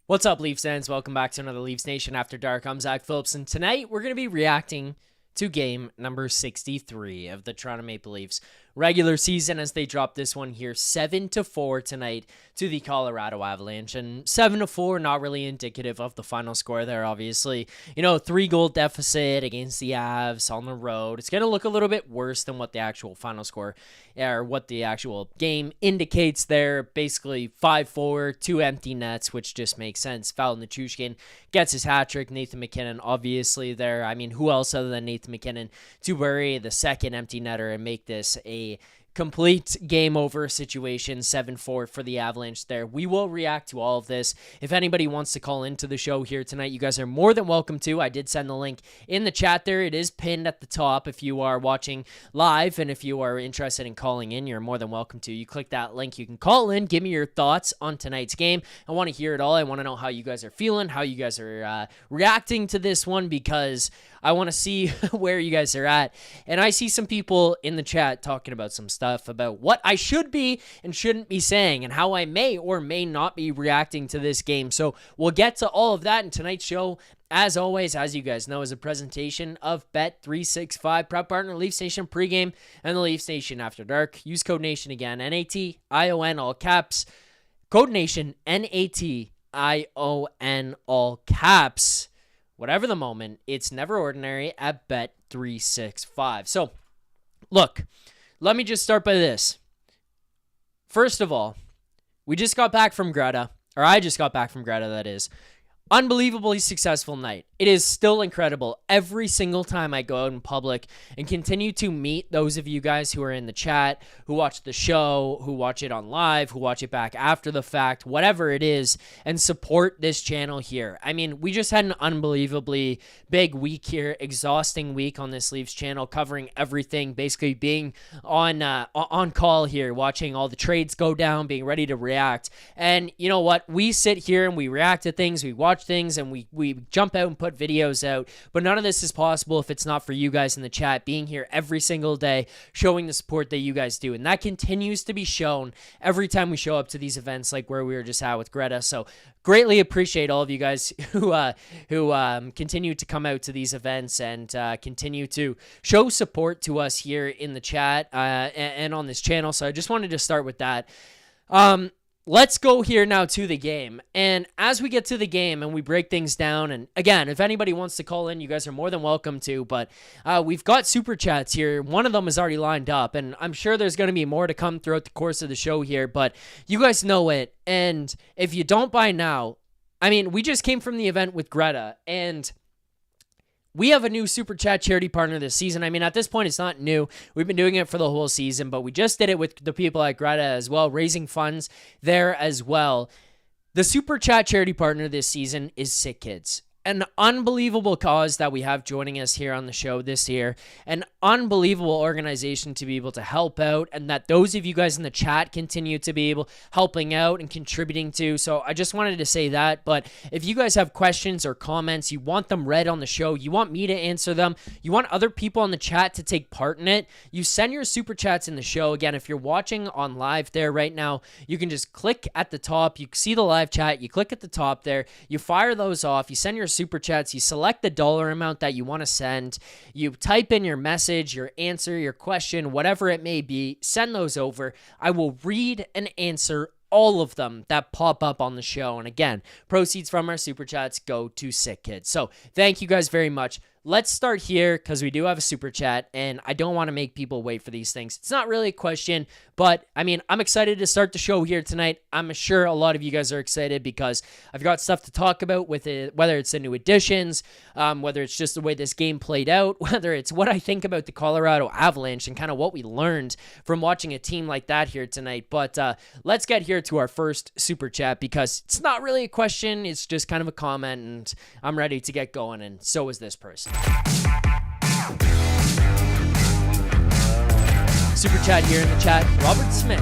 What's up, Leafs fans? Welcome back to another Leafs Nation After Dark. I'm Zack Phillips, and tonight we're going to be reacting to game number 63 of the Toronto Maple Leafs regular season as they drop this one here 7-4 tonight to the Colorado Avalanche. And 7-4, not really indicative of the final score there, obviously. 3-goal deficit against the Avs on the road. It's going to look a little bit worse than what the actual final score or what the actual game indicates there. Basically 5-4, 2 empty nets, which just makes sense. Val Nichushkin gets his hat trick. Nathan MacKinnon obviously there. I mean, who else other than Nathan MacKinnon to bury the second empty netter and make this a complete game over situation, 7-4 for the Avalanche there. We will react to all of this. If anybody wants to call into the show here tonight, you guys are more than welcome to. I did send the link in the chat there. It is pinned at the top if you are watching live, and if you are interested in calling in, you're more than welcome to. You click that link, you can call in, give me your thoughts on tonight's game. I want to hear it all. I want to know how you guys are feeling, how you guys are reacting to this one, because I want to see where you guys are at. And I see some people in the chat talking about some stuff about what I should be and shouldn't be saying and how I may or may not be reacting to this game. So we'll get to all of that in tonight's show. As always, as you guys know, is a presentation of Bet365, proud partner Leafs Nation pregame and the Leafs Nation After Dark. Use code NATION again, NATION, all caps. Code NATION, NATION, all caps. Whatever the moment, it's never ordinary at Bet365. So, look, let me just start by this. First of all, we just got back from Greta, or I just got back from Greta, that is. Unbelievably successful night. It is still incredible every single time I go out in public and continue to meet those of you guys who are in the chat, who watch the show, who watch it on live, who watch it back after the fact, whatever it is, and support this channel here. I mean, we just had an unbelievably big week here, exhausting week on this Leafs channel, covering everything, basically being on call here, watching all the trades go down, being ready to react. And you know what? We sit here and we react to things, we watch things, and we jump out and put videos out, but none of this is possible if it's not for you guys in the chat being here every single day, showing the support that you guys do, and that continues to be shown every time we show up to these events like where we were just at with Greta. So greatly appreciate all of you guys who continue to come out to these events and continue to show support to us here in the chat and on this channel. So I just wanted to start with that. Let's go here now to the game. And as we get to the game and we break things down, and again, if anybody wants to call in, you guys are more than welcome to, but we've got super chats here. One of them is already lined up, and I'm sure there's going to be more to come throughout the course of the show here, but you guys know it. And if you don't by now, I mean, we just came from the event with Greta, and we have a new Super Chat charity partner this season. I mean, at this point, it's not new. We've been doing it for the whole season, but we just did it with the people at Greta as well, raising funds there as well. The Super Chat charity partner this season is Sick Kids. An unbelievable cause that we have joining us here on the show this year. An unbelievable organization to be able to help out, and that those of you guys in the chat continue to be able helping out and contributing to. So I just wanted to say that. But if you guys have questions or comments, you want them read on the show, you want me to answer them, you want other people on the chat to take part in it, you send your super chats in the show. Again, if you're watching on live there right now, you can just click at the top. You see the live chat, you click at the top there, you fire those off, you send your super chats, you select the dollar amount that you want to send, you type in your message, your answer, your question, whatever it may be, send those over. I will read and answer all of them that pop up on the show. And again, proceeds from our super chats go to Sick Kids. So thank you guys very much. Let's start here because we do have a super chat and I don't want to make people wait for these things. It's not really a question, but I mean, I'm excited to start the show here tonight. I'm sure a lot of you guys are excited because I've got stuff to talk about with it, whether it's the new additions, whether it's just the way this game played out, whether it's what I think about the Colorado Avalanche and kind of what we learned from watching a team like that here tonight. But let's get here to our first super chat because it's not really a question. It's just kind of a comment and I'm ready to get going, and so is this person. Super chat here in the chat, Robert Smith.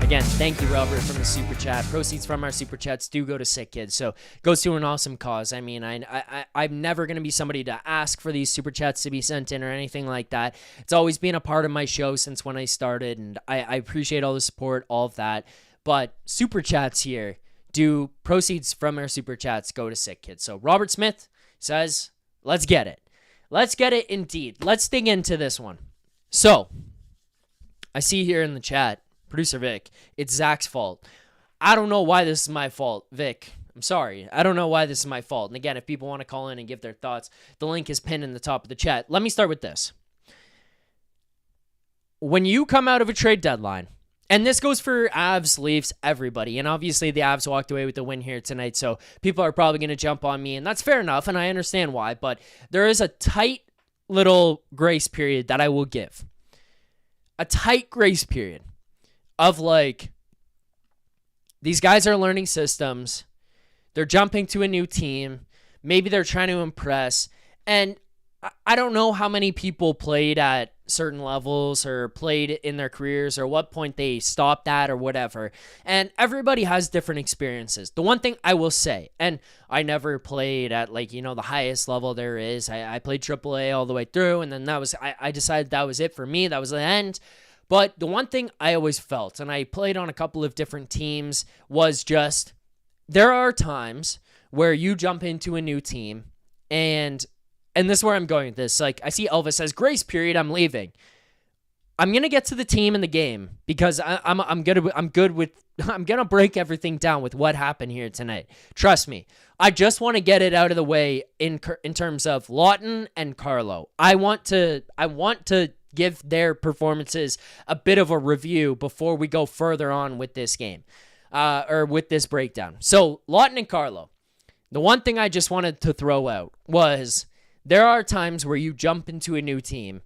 Again, thank you, Robert, from the super chat. Proceeds from our super chats do go to Sick Kids, so goes to an awesome cause. I mean, I'm never going to be somebody to ask for these super chats to be sent in or anything like that. It's always been a part of my show since when I started, and I appreciate all the support, all of that. But super chats here do proceeds from our super chats go to Sick Kids. So Robert Smith says, let's get it. Let's get it indeed. Let's dig into this one. So I see here in the chat, producer Vic, it's Zach's fault. I don't know why this is my fault, Vic. I'm sorry. I don't know why this is my fault. And again, if people want to call in and give their thoughts, the link is pinned in the top of the chat. Let me start with this. When you come out of a trade deadline, and this goes for Avs, Leafs, everybody, and obviously the Avs walked away with the win here tonight, so people are probably going to jump on me, and that's fair enough, and I understand why, but there is a tight little grace period that I will give. A tight grace period of like, these guys are learning systems, they're jumping to a new team, maybe they're trying to impress, and I don't know how many people played at certain levels or played in their careers or what point they stopped at or whatever, and everybody has different experiences. The one thing I will say, and I never played at like, you know, the highest level there is. I played AAA all the way through, and then that was, I decided that was it for me. That was the end. But the one thing I always felt, and I played on a couple of different teams, was just there are times where you jump into a new team, and this is where I'm going with this. Like, I see Elvis says, grace period, I'm leaving. I'm going to get to the team in the game because I'm going to break everything down with what happened here tonight. Trust me. I just want to get it out of the way in terms of Lawton and Carlo. I want to give their performances a bit of a review before we go further on with this game, or with this breakdown. So, Lawton and Carlo. The one thing I just wanted to throw out was there are times where you jump into a new team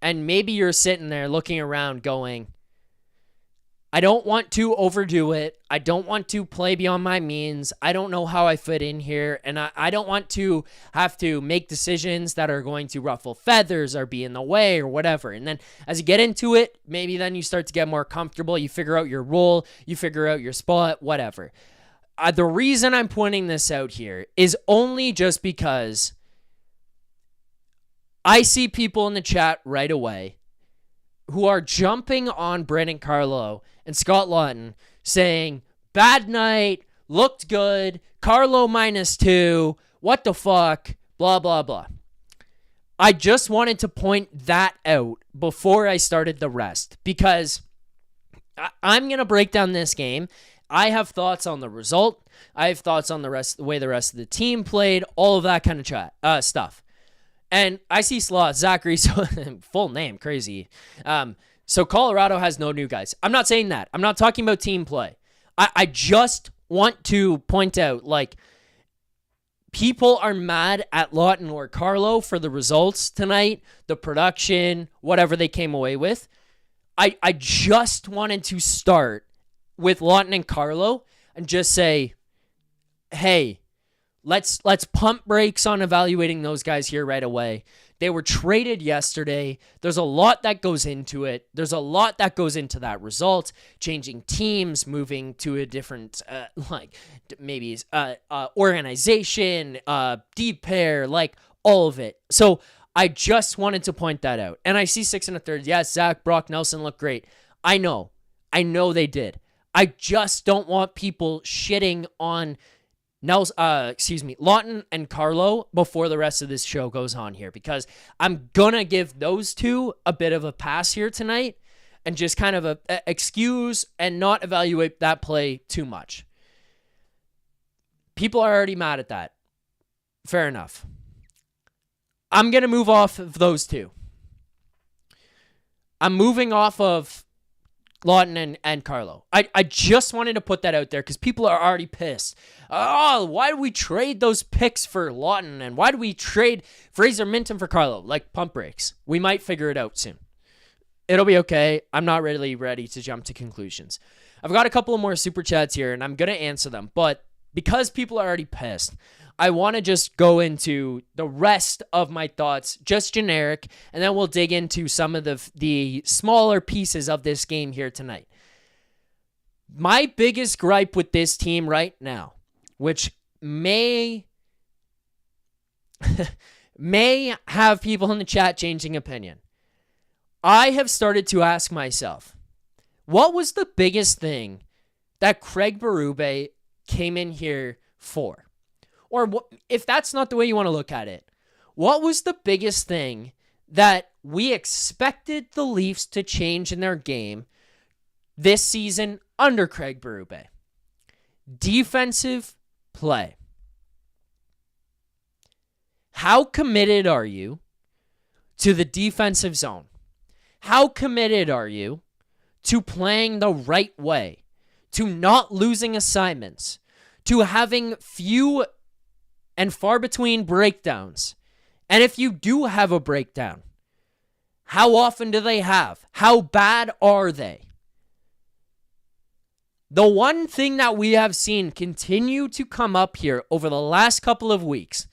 and maybe you're sitting there looking around going, I don't want to overdo it. I don't want to play beyond my means. I don't know how I fit in here. And I don't want to have to make decisions that are going to ruffle feathers or be in the way or whatever. And then as you get into it, maybe then you start to get more comfortable. You figure out your role. You figure out your spot, whatever. The reason I'm pointing this out here is only just because I see people in the chat right away who are jumping on Brandon Carlo and Scott Lawton saying, bad night, looked good, Carlo -2, what the fuck, blah, blah, blah. I just wanted to point that out before I started the rest because I'm going to break down this game. I have thoughts on the result. I have thoughts on the way the rest of the team played, all of that kind of stuff. And I see slots, Zachary, so full name, crazy. So Colorado has no new guys. I'm not saying that. I'm not talking about team play. I just want to point out, like, people are mad at Lawton or Carlo for the results tonight, the production, whatever they came away with. I just wanted to start with Lawton and Carlo and just say, hey, let's pump brakes on evaluating those guys here right away. They were traded yesterday. There's a lot that goes into it. There's a lot that goes into that result. Changing teams, moving to a different, organization, deep pair, like all of it. So I just wanted to point that out. And I see 6 1/3. Yes, Zack, Brock, Nelson look great. I know they did. I just don't want people shitting on Lawton and Carlo before the rest of this show goes on here, because I'm gonna give those two a bit of a pass here tonight and just kind of excuse and not evaluate that play too much. People are already mad at that. Fair enough. I'm gonna move off of those two. I'm moving off of Lawton and Carlo. I just wanted to put that out there because people are already pissed. Oh, why did we trade those picks for Lawton? And why did we trade Fraser Minton for Carlo? Like, pump brakes. We might figure it out soon. It'll be okay. I'm not really ready to jump to conclusions. I've got a couple of more super chats here, and I'm going to answer them. But because people are already pissed, I want to just go into the rest of my thoughts, just generic, and then we'll dig into some of the smaller pieces of this game here tonight. My biggest gripe with this team right now, which may have people in the chat changing opinion, I have started to ask myself, what was the biggest thing that Craig Berube came in here for? Or if that's not the way you want to look at it, what was the biggest thing that we expected the Leafs to change in their game this season under Craig Berube? Defensive play. How committed are you to the defensive zone? How committed are you to playing the right way, to not losing assignments, to having few and far between breakdowns? And if you do have a breakdown, how often do they have? How bad are they? The one thing that we have seen continue to come up here over the last couple of weeks,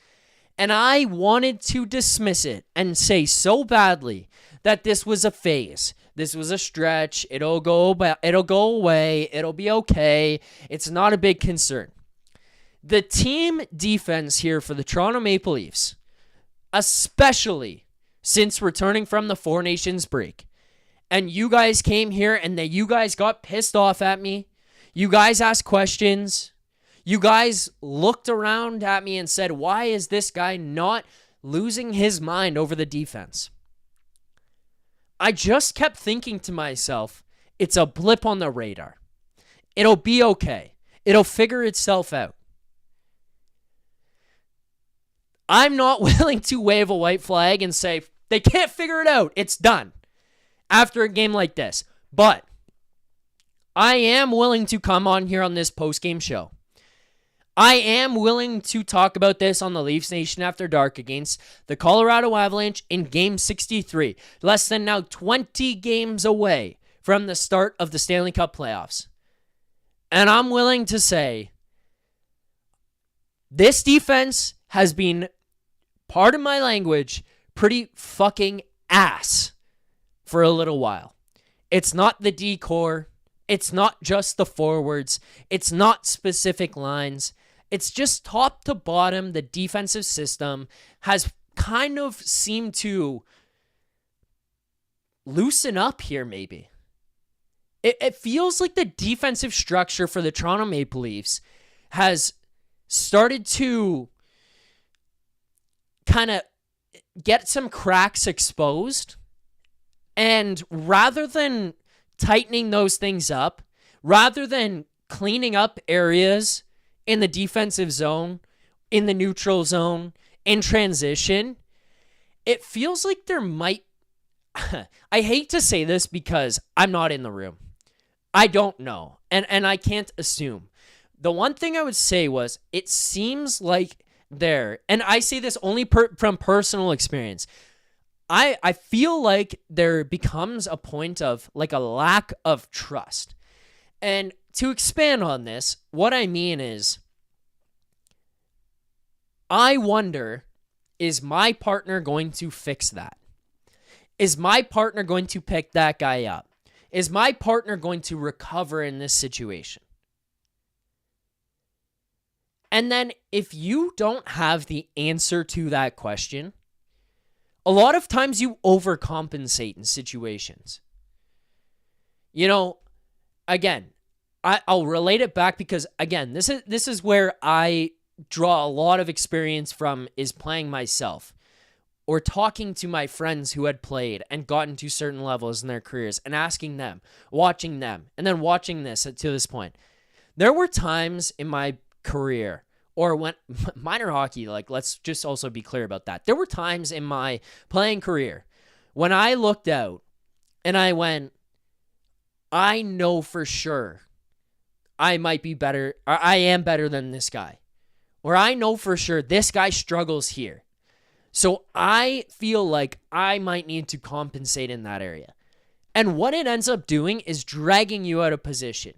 and I wanted to dismiss it and say so badly that this was a phase. This was a stretch. It'll go away. It'll be okay. It's not a big concern. The team defense here for the Toronto Maple Leafs, especially since returning from the Four Nations break, and you guys came here and you guys got pissed off at me. You guys asked questions. You guys looked around at me and said, why is this guy not losing his mind over the defense? I just kept thinking to myself, it's a blip on the radar. It'll be okay. It'll figure itself out. I'm not willing to wave a white flag and say, they can't figure it out. It's done after a game like this. But I am willing to come on here on this post-game show. I am willing to talk about this on the Leafs Nation After Dark against the Colorado Avalanche in Game 63. Less than now 20 games away from the start of the Stanley Cup playoffs. And I'm willing to say this defense has been, pardon my language, pretty fucking ass for a little while. It's not the D-core. It's not just the forwards. It's not specific lines. It's just top to bottom, the defensive system has kind of seemed to loosen up here, maybe. It feels like the defensive structure for the Toronto Maple Leafs has started to kind of get some cracks exposed. And rather than tightening those things up, rather than cleaning up areas in the defensive zone, in the neutral zone, in transition, it feels like there might... I hate to say this because I'm not in the room. I don't know, and I can't assume. The one thing I would say was, it seems like there, and I say this only from personal experience, I feel like there becomes a point of like a lack of trust. And to expand on this, what I mean is, I wonder, is my partner going to fix that? Is my partner going to pick that guy up? Is my partner going to recover in this situation? And then if you don't have the answer to that question, a lot of times you overcompensate in situations. You know, again, I'll relate it back because, again, this is where I draw a lot of experience from, is playing myself or talking to my friends who had played and gotten to certain levels in their careers and asking them, watching them, and then watching this to this point. There were times in my career, or when minor hockey, like, let's just also be clear about that. There were times in my playing career when I looked out and I went, I know for sure I might be better, or I am better than this guy. Or I know for sure this guy struggles here. So I feel like I might need to compensate in that area. And what it ends up doing is dragging you out of position.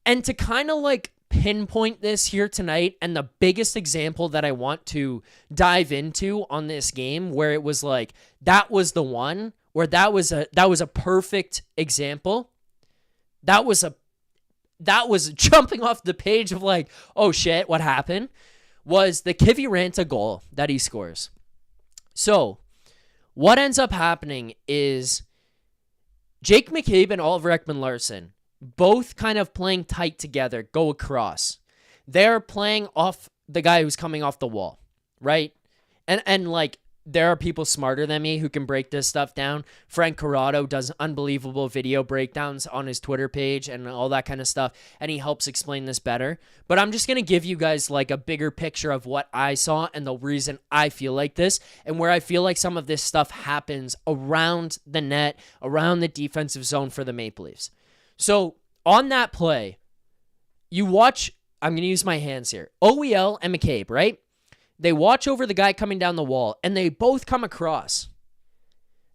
And to kind of like pinpoint this here tonight, and the biggest example that I want to dive into on this game, where it was like, that was the one, where that was a perfect example. That was jumping off the page of like, oh shit, what happened? Was the Kiviranta goal that he scores. So, what ends up happening is Jake McCabe and Oliver Ekman-Larsson both kind of playing tight together, go across. They're playing off the guy who's coming off the wall, right? And like, there are people smarter than me who can break this stuff down. Frank Corrado does unbelievable video breakdowns on his Twitter page and all that kind of stuff, and he helps explain this better. But I'm just going to give you guys like a bigger picture of what I saw and the reason I feel like this, and where I feel like some of this stuff happens around the net, around the defensive zone for the Maple Leafs. So on that play, you watch, I'm going to use my hands here, OEL and McCabe, right? They watch over the guy coming down the wall, and they both come across.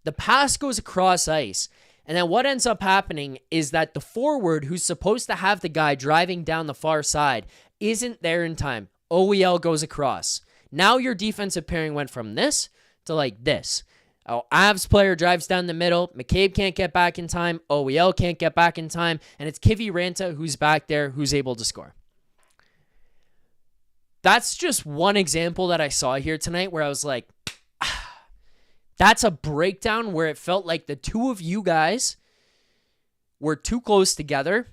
The pass goes across ice, and then what ends up happening is that the forward who's supposed to have the guy driving down the far side isn't there in time. OEL goes across. Now your defensive pairing went from this to like this. Avs player drives down the middle. McCabe can't get back in time. OEL can't get back in time. And it's Kivi Ranta who's back there who's able to score. That's just one example that I saw here tonight where I was like, that's a breakdown where it felt like the two of you guys were too close together.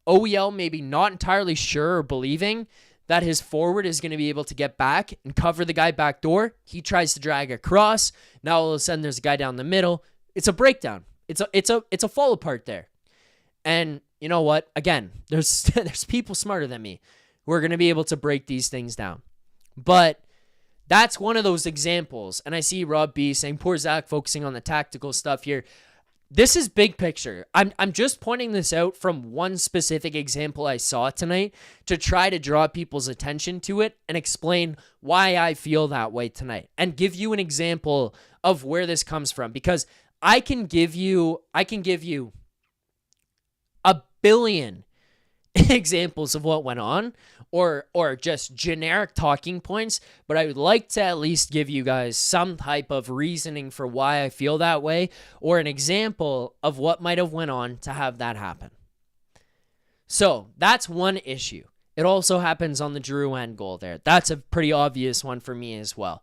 OEL maybe not entirely sure or believing that his forward is going to be able to get back and cover the guy back door. He tries to drag across. Now all of a sudden there's a guy down the middle. It's a breakdown. It's a fall apart there. And you know what? Again, there's people smarter than me who are going to be able to break these things down. But that's one of those examples. And I see Rob B saying, poor Zack focusing on the tactical stuff here. This is big picture. I'm just pointing this out from one specific example I saw tonight to try to draw people's attention to it and explain why I feel that way tonight and give you an example of where this comes from. Because I can give you a billion examples of what went on or just generic talking points, but I would like to at least give you guys some type of reasoning for why I feel that way or an example of what might have went on to have that happen. So that's one issue. It also happens on the Drouin goal there. That's a pretty obvious one for me as well.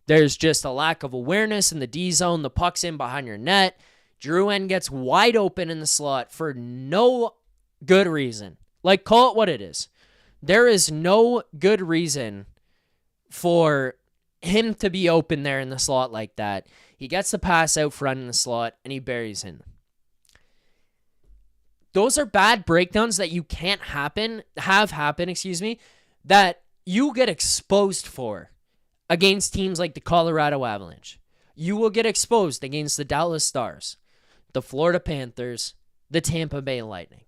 There's just a lack of awareness in the D zone. The puck's in behind your net. Drouin gets wide open in the slot for no good reason. Like, call it what it is. There is no good reason for him to be open there in the slot like that. He gets the pass out front in the slot, and he buries in. Those are bad breakdowns that you can't have happen, that you get exposed for against teams like the Colorado Avalanche. You will get exposed against the Dallas Stars, the Florida Panthers, the Tampa Bay Lightning.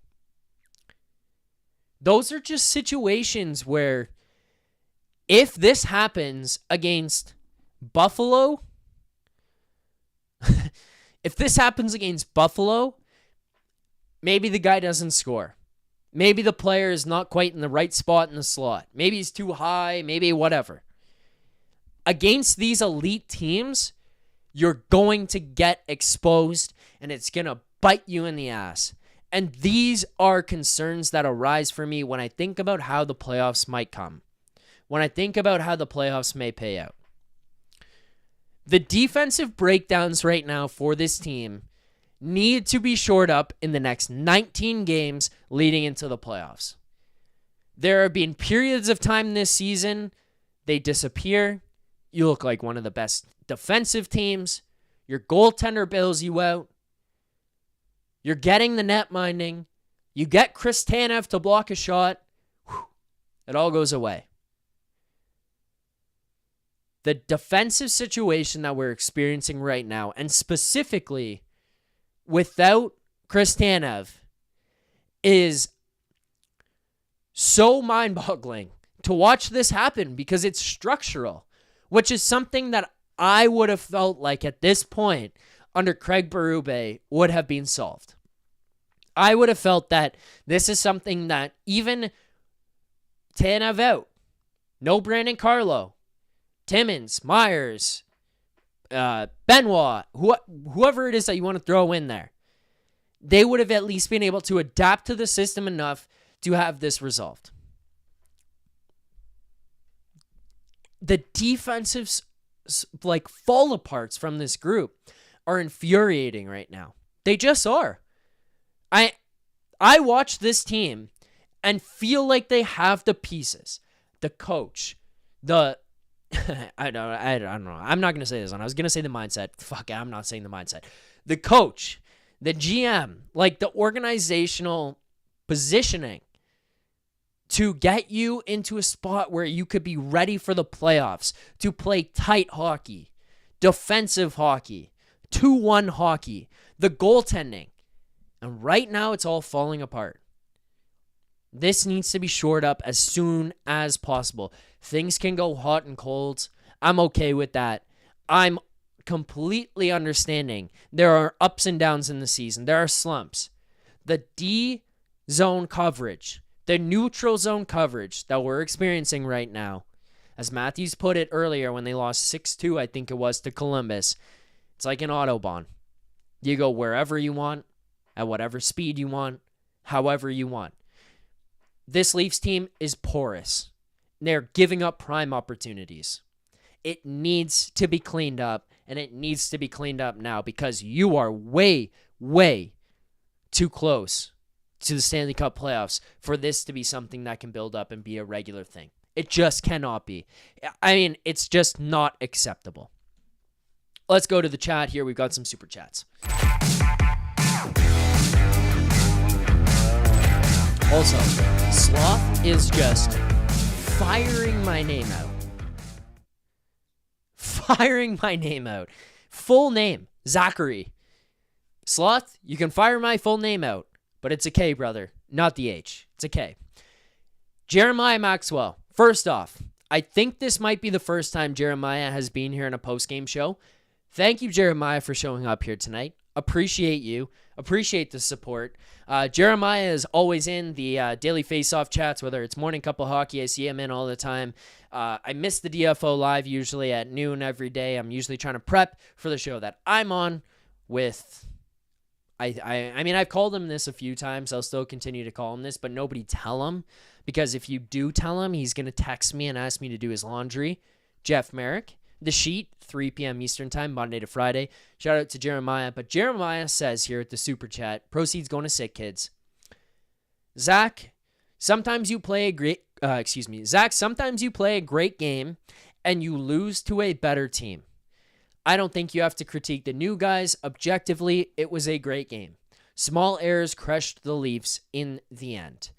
Those are just situations where if this happens against Buffalo, maybe the guy doesn't score. Maybe the player is not quite in the right spot in the slot. Maybe he's too high, maybe whatever. Against these elite teams, you're going to get exposed and it's going to bite you in the ass. And these are concerns that arise for me when I think about how the playoffs might come. When I think about how the playoffs may pay out. The defensive breakdowns right now for this team need to be shored up in the next 19 games leading into the playoffs. There have been periods of time this season, they disappear. You look like one of the best defensive teams. Your goaltender bails you out. You're getting the net minding. You get Chris Tanev to block a shot. Whew, it all goes away. The defensive situation that we're experiencing right now, and specifically without Chris Tanev, is so mind-boggling to watch this happen because it's structural, which is something that I would have felt like at this point under Craig Berube would have been solved. I would have felt that this is something that even Tanev out, no Brandon Carlo, Timmins, Myers, Benoit, whoever it is that you want to throw in there, they would have at least been able to adapt to the system enough to have this resolved. The defensive fall aparts from this group are infuriating right now. They just are. I watch this team and feel like they have the pieces, the coach, the I don't know. I'm not gonna say this one. I was gonna say the mindset. Fuck, I'm not saying the mindset. The coach, the GM, like the organizational positioning to get you into a spot where you could be ready for the playoffs, to play tight hockey, defensive hockey, 2-1 hockey, the goaltending. And right now it's all falling apart. This needs to be shored up as soon as possible. Things can go hot and cold. I'm okay with that. I'm completely understanding. There are ups and downs in the season. There are slumps. The D zone coverage, the neutral zone coverage that we're experiencing right now, as Matthews put it earlier when they lost 6-2, I think it was, to Columbus, it's like an Autobahn. You go wherever you want, at whatever speed you want, however you want. This Leafs team is porous. They're giving up prime opportunities. It needs to be cleaned up, and it needs to be cleaned up now because you are way, way too close to the Stanley Cup playoffs for this to be something that can build up and be a regular thing. It just cannot be. I mean, it's just not acceptable. Let's go to the chat here. We've got some super chats. Also, Sloth is just firing my name out. Firing my name out. Full name, Zachary. Sloth, you can fire my full name out, but it's a K, brother, not the H. It's a K. Jeremiah Maxwell. First off, I think this might be the first time Jeremiah has been here in a post-game show. Thank you, Jeremiah, for showing up here tonight. Appreciate you. Appreciate the support. Jeremiah is always in the daily face-off chats, whether it's Morning Cup of Hockey. I see him in all the time. I miss the DFO live usually at noon every day. I'm usually trying to prep for the show that I'm on with... I mean, I've called him this a few times. I'll still continue to call him this, but nobody tell him, because if you do tell him, he's going to text me and ask me to do his laundry. Jeff Merrick, The Sheet, 3 p.m. Eastern Time, Monday to Friday. Shout out to Jeremiah. But Jeremiah says here at the Super Chat, proceeds going to sick kids. Zach, sometimes you play a great, Zach, sometimes you play a great game and you lose to a better team. I don't think you have to critique the new guys. Objectively, it was a great game. Small errors crushed the Leafs in the end.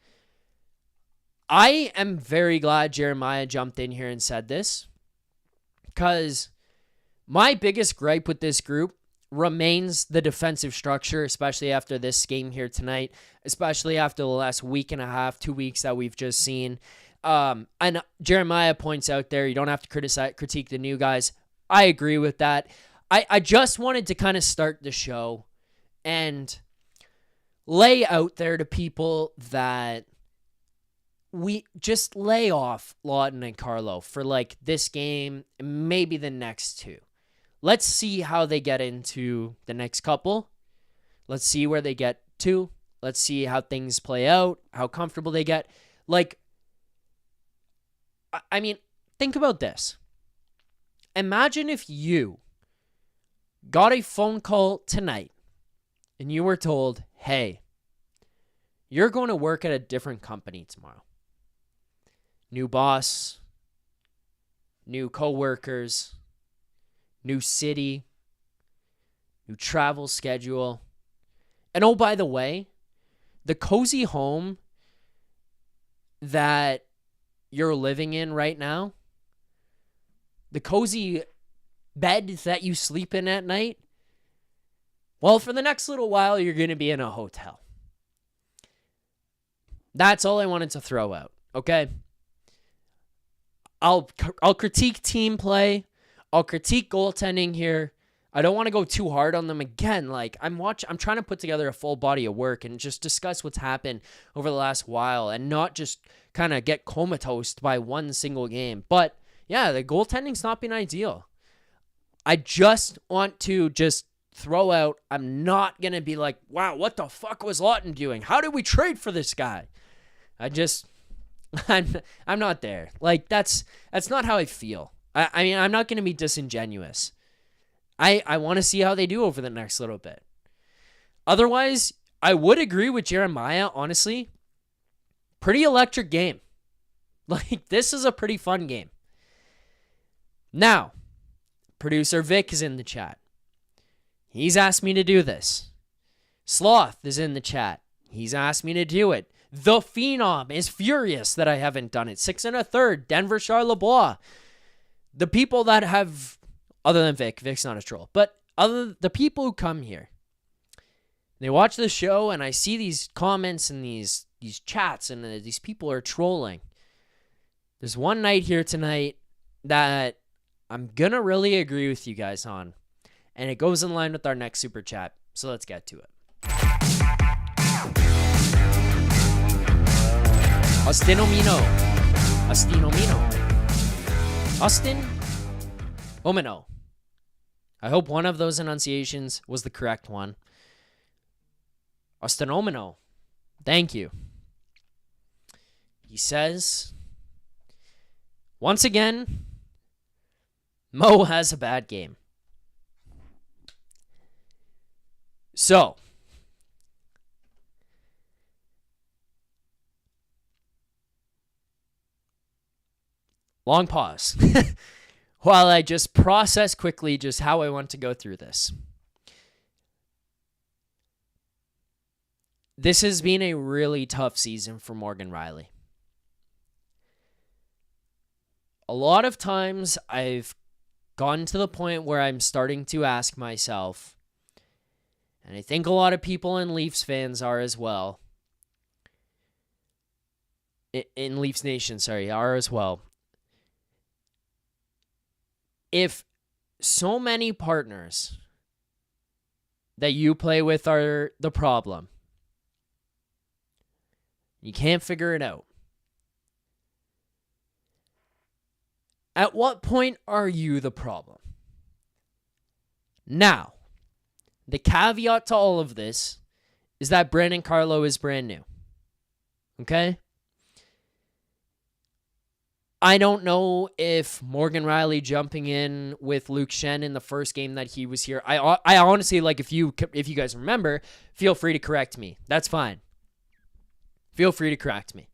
I am very glad Jeremiah jumped in here and said this, because my biggest gripe with this group remains the defensive structure, especially after this game here tonight, especially after the last week and a half, 2 weeks that we've just seen. And Jeremiah points out there, you don't have to critique the new guys. I agree with that. I just wanted to kind of start the show and lay out there to people that we just lay off Lawton and Carlo for like this game, maybe the next two. Let's see how they get into the next couple. Let's see where they get to. Let's see how things play out, how comfortable they get. Like, I mean, think about this. Imagine if you got a phone call tonight and you were told, hey, you're going to work at a different company tomorrow. New boss, new coworkers, new city, new travel schedule. And oh, by the way, the cozy home that you're living in right now, the cozy bed that you sleep in at night, well, for the next little while, you're going to be in a hotel. That's all I wanted to throw out, okay? I'll critique team play. I'll critique goaltending here. I don't want to go too hard on them again. Like, I'm trying to put together a full body of work and just discuss what's happened over the last while and not just kind of get comatose by one single game. But yeah, the goaltending's not been ideal. I just want to just throw out, I'm not going to be like, wow, what the fuck was Lawton doing? How did we trade for this guy? I'm not there. Like, that's not how I feel. I mean, I'm not going to be disingenuous. I want to see how they do over the next little bit. Otherwise, I would agree with Jeremiah, honestly. Pretty electric game. Like, this is a pretty fun game. Now, producer Vic is in the chat. He's asked me to do this. Sloth is in the chat. He's asked me to do it. The Phenom is furious that I haven't done it. 6 1/3. Denver Charlebois. The people that have, other than Vic's not a troll, but the people who come here, they watch the show and I see these comments and these chats and these people are trolling. There's one night here tonight that I'm going to really agree with you guys on, and it goes in line with our next super chat. So let's get to it. Austin Omino. I hope one of those enunciations was the correct one. Austin Omino. Thank you. He says, once again, Mo has a bad game. So, long pause while I just process quickly just how I want to go through this. This has been a really tough season for Morgan Rielly. A lot of times I've gotten to the point where I'm starting to ask myself, and I think a lot of people in Leafs fans are as well, in Leafs Nation, are as well. If so many partners that you play with are the problem, you can't figure it out, at what point are you the problem? Now, the caveat to all of this is that Brandon Carlo is brand new. Okay? I don't know if Morgan Rielly jumping in with Luke Shen in the first game that he was here. I honestly, like, if you guys remember, feel free to correct me. That's fine. Feel free to correct me.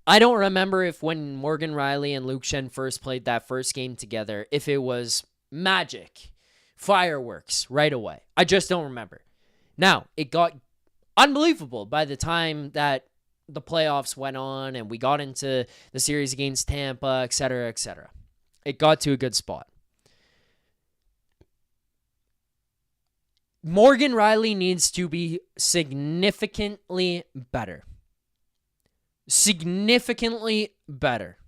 I don't remember if when Morgan Rielly and Luke Shen first played that first game together, if it was magic, fireworks right away. I just don't remember. Now, it got unbelievable by the time that the playoffs went on and we got into the series against Tampa, etc., etc. It got to a good spot. Morgan Rielly needs to be significantly better. Significantly better.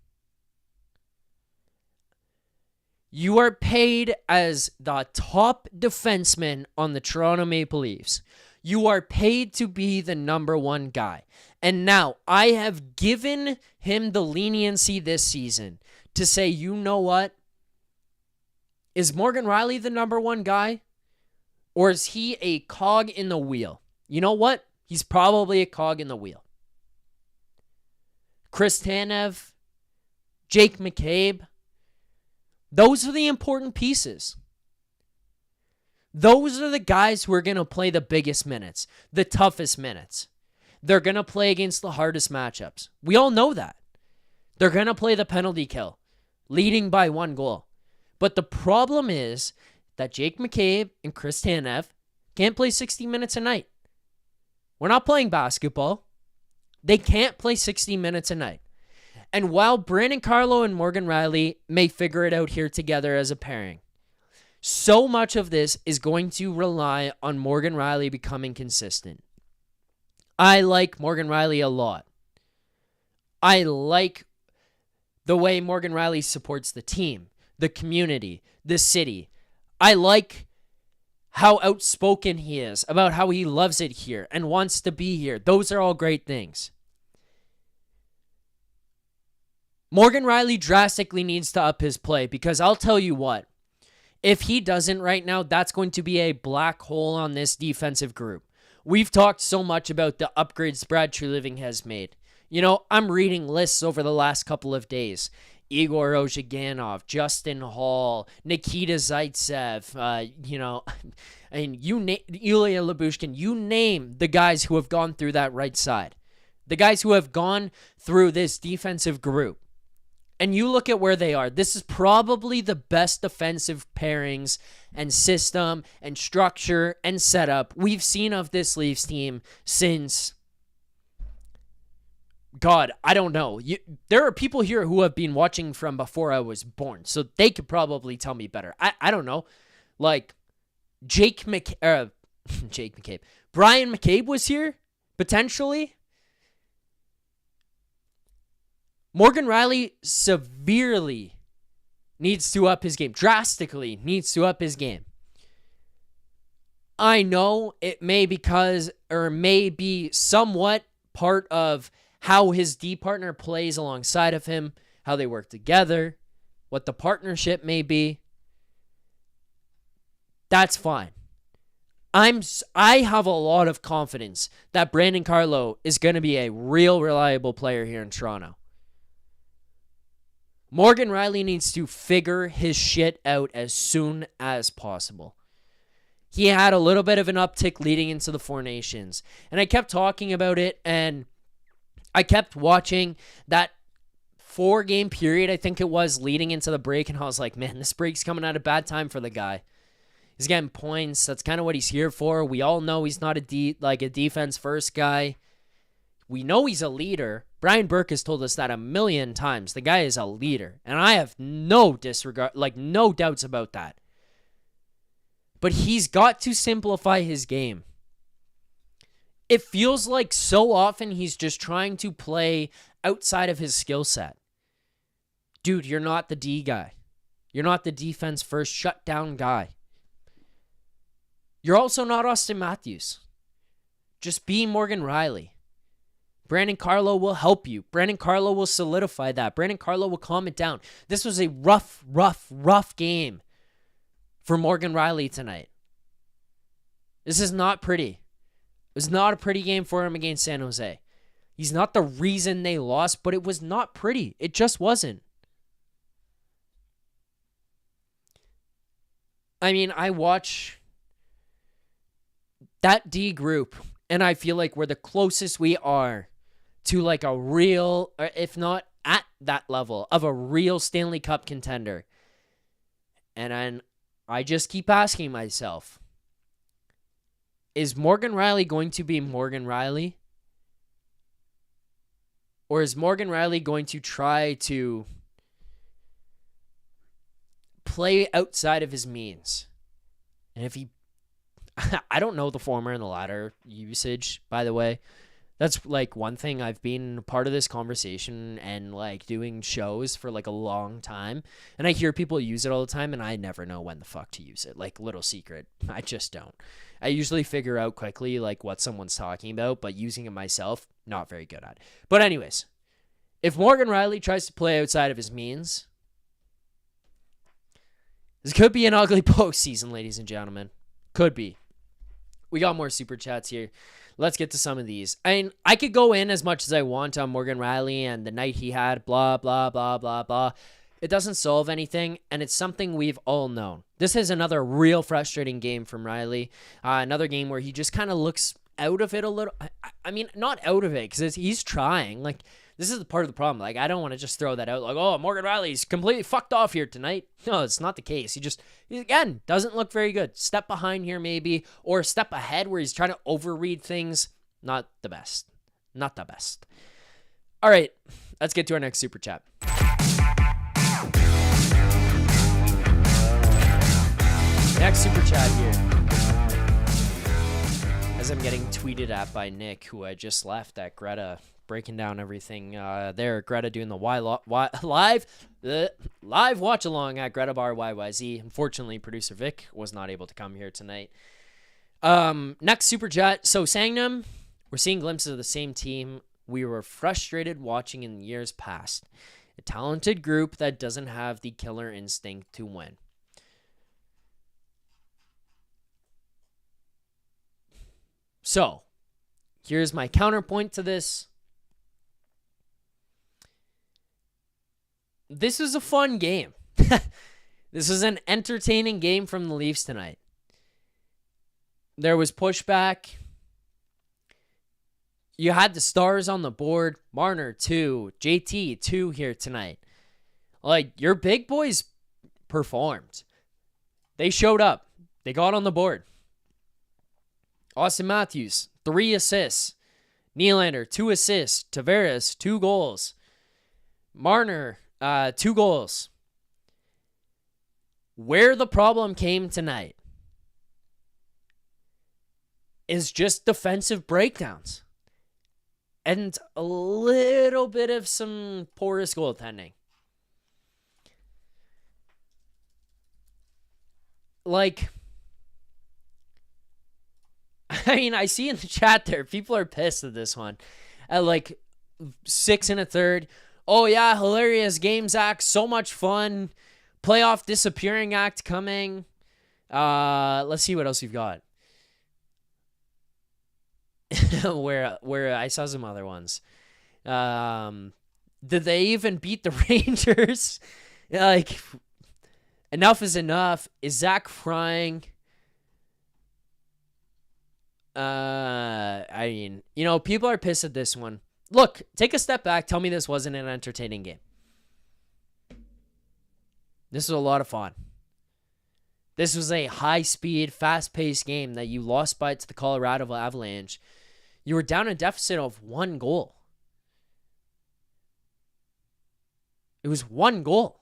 You are paid as the top defenseman on the Toronto Maple Leafs. You are paid to be the number one guy. And now I have given him the leniency this season to say, you know what? Is Morgan Rielly the number one guy? Or is he a cog in the wheel? You know what? He's probably a cog in the wheel. Chris Tanev, Jake McCabe, those are the important pieces. Those are the guys who are going to play the biggest minutes, the toughest minutes. They're going to play against the hardest matchups. We all know that. They're going to play the penalty kill, leading by 1 goal. But the problem is that Jake McCabe and Chris Tanev can't play 60 minutes a night. We're not playing basketball. They can't play 60 minutes a night. And while Brandon Carlo and Morgan Rielly may figure it out here together as a pairing, so much of this is going to rely on Morgan Rielly becoming consistent. I like Morgan Rielly a lot. I like the way Morgan Rielly supports the team, the community, the city. I like how outspoken he is about how he loves it here and wants to be here. Those are all great things. Morgan Rielly drastically needs to up his play because I'll tell you what, if he doesn't right now, that's going to be a black hole on this defensive group. We've talked so much about the upgrades Brad Treliving has made. You know, I'm reading lists over the last couple of days. Igor Ozhiganov, Justin Hall, Nikita Zaitsev, and Ilya Lyubushkin, you name the guys who have gone through that right side. The guys who have gone through this defensive group. And you look at where they are. This is probably the best defensive pairings and system and structure and setup we've seen of this Leafs team since, God, I don't know. There are people here who have been watching from before I was born, so they could probably tell me better. I don't know. Like, Jake McCabe. Brian McCabe was here, potentially. Morgan Rielly severely needs to up his game. Drastically needs to up his game. I know it may be somewhat part of how his D partner plays alongside of him, how they work together, what the partnership may be. That's fine. I have a lot of confidence that Brandon Carlo is going to be a real reliable player here in Toronto. Morgan Rielly needs to figure his shit out as soon as possible. He had a little bit of an uptick leading into the Four Nations. And I kept talking about it, and I kept watching that 4-game period, I think it was, leading into the break, and I was like, man, this break's coming at a bad time for the guy. He's getting points. That's kind of what he's here for. We all know he's not a defense-first guy. We know he's a leader. Brian Burke has told us that a million times. The guy is a leader. And I have no doubts about that. But he's got to simplify his game. It feels like so often he's just trying to play outside of his skill set. Dude, you're not the D guy. You're not the defense first shutdown guy. You're also not Austin Matthews. Just be Morgan Rielly. Brandon Carlo will help you. Brandon Carlo will solidify that. Brandon Carlo will calm it down. This was a rough game for Morgan Rielly tonight. This is not pretty. It was not a pretty game for him against San Jose. He's not the reason they lost, but it was not pretty. It just wasn't. I mean, I watch that D group, and I feel like we're the closest we are to like a real, or if not at that level, of a real Stanley Cup contender. And I just keep asking myself, is Morgan Rielly going to be Morgan Rielly? Or is Morgan Rielly going to try to play outside of his means? And if he, I don't know the former and the latter usage, by the way. That's like one thing. I've been part of this conversation and like doing shows for like a long time, and I hear people use it all the time, and I never know when the fuck to use it. Like, little secret, I just don't. I usually figure out quickly like what someone's talking about, but using it myself, not very good at. But anyways, if Morgan Rielly tries to play outside of his means, this could be an ugly postseason, ladies and gentlemen. Could be. We got more super chats here. Let's get to some of these. I mean, I could go in as much as I want on Morgan Rielly and the night he had, blah, blah, blah, blah, blah. It doesn't solve anything, and it's something we've all known. This is another real frustrating game from Rielly. Another game where he just kind of looks out of it a little. I mean, not out of it, because he's trying. Like, this is the part of the problem. Like, I don't want to just throw that out. Like, oh, Morgan Rielly's completely fucked off here tonight. No, it's not the case. He again, doesn't look very good. Step behind here maybe, or a step ahead where he's trying to overread things. Not the best. Not the best. All right, let's get to our next super chat. Next super chat here. As I'm getting tweeted at by Nick, who I just left at Greta, breaking down everything there. Greta doing the live watch along at Greta Bar YYZ. Unfortunately, producer Vic was not able to come here tonight. Next super chat. So Sangnam, we're seeing glimpses of the same team we were frustrated watching in years past. A talented group that doesn't have the killer instinct to win. So, here's my counterpoint to this. this was a fun game. This was an entertaining game from the Leafs tonight. There was pushback. You had the stars on the board. Marner, 2. JT, 2 here tonight. Like, your big boys performed. They showed up. They got on the board. Austin Matthews, 3 assists. Nylander, 2 assists. Tavares, 2 goals. Marner, 2 goals. Where the problem came tonight is just defensive breakdowns and a little bit of some porous goaltending. Like, I mean, I see in the chat there, people are pissed at this one. At like 6 1/3. Oh yeah, hilarious game, Zack. So much fun. Playoff disappearing act coming. Let's see what else we've got. where I saw some other ones. Did they even beat the Rangers? Like, enough is enough. Is Zack crying? I mean, people are pissed at this one. Look, take a step back. Tell me this wasn't an entertaining game. This was a lot of fun. This was a high-speed, fast-paced game that you lost by to the Colorado Avalanche. You were down a deficit of 1 goal. It was 1 goal.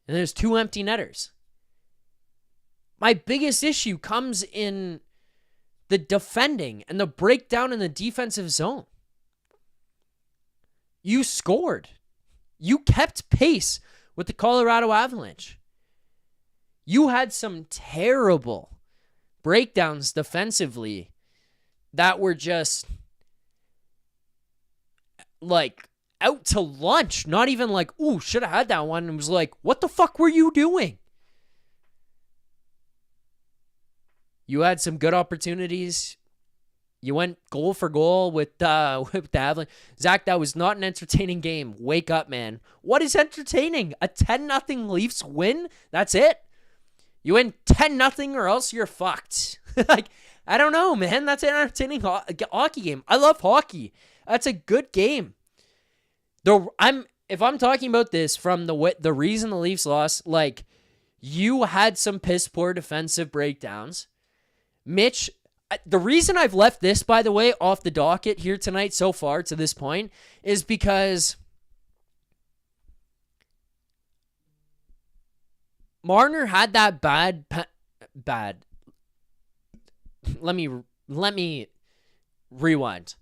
And there's 2 empty netters. My biggest issue comes in the defending and the breakdown in the defensive zone. You scored. You kept pace with the Colorado Avalanche. You had some terrible breakdowns defensively that were just like out to lunch. Not even like, ooh, should have had that one. It was like, what the fuck were you doing? You had some good opportunities. You went goal for goal with the Avalanche. Zack, that was not an entertaining game. Wake up, man. What is entertaining? A 10-0 Leafs win? That's it? You win 10-0 or else you're fucked. Like, I don't know, man. That's an entertaining hockey game. I love hockey. That's a good game. If I'm talking about this from the reason the Leafs lost, like, you had some piss poor defensive breakdowns. Mitch, the reason I've left this, by the way, off the docket here tonight so far to this point is because Marner had that bad. Let me rewind.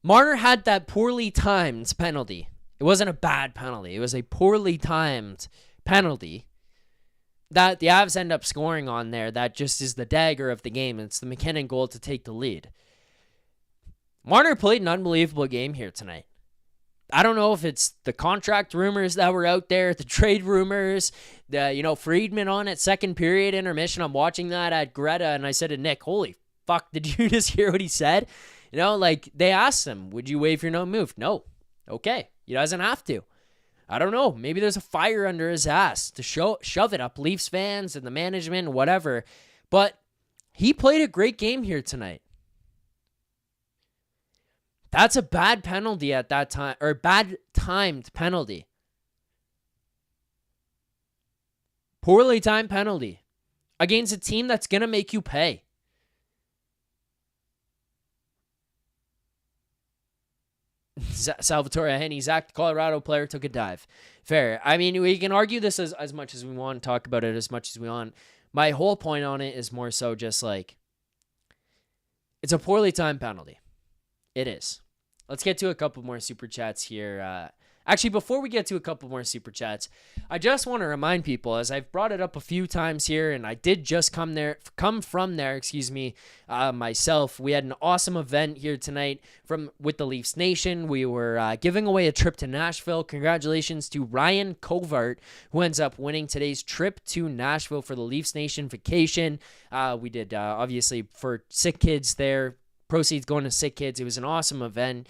Marner had that poorly timed penalty. It wasn't a bad penalty. It was a poorly timed penalty that the Avs end up scoring on there. That just is the dagger of the game. It's the MacKinnon goal to take the lead. Marner played an unbelievable game here tonight. I don't know if it's the contract rumors that were out there, the trade rumors, Friedman on at second period intermission. I'm watching that at Greta, and I said to Nick, holy fuck, did you just hear what he said? They asked him, would you waive your no move? No. Okay. He doesn't have to. I don't know. Maybe there's a fire under his ass to shove it up Leafs fans and the management, whatever. But he played a great game here tonight. That's a bad penalty at that time, or bad timed penalty. Poorly timed penalty against a team that's going to make you pay. Salvatore Henny, Zack, the Colorado player, took a dive. Fair. I mean, we can argue this as much as we want, talk about it as much as we want. My whole point on it is more so just like, it's a poorly timed penalty. It is. Let's get to a couple more super chats here. Actually, before we get to a couple more super chats, I just want to remind people, as I've brought it up a few times here, and I did just come from there, myself. We had an awesome event here tonight with the Leafs Nation. We were giving away a trip to Nashville. Congratulations to Ryan Covart, who ends up winning today's trip to Nashville for the Leafs Nation vacation. We did, obviously, for sick kids there, proceeds going to sick kids. It was an awesome event,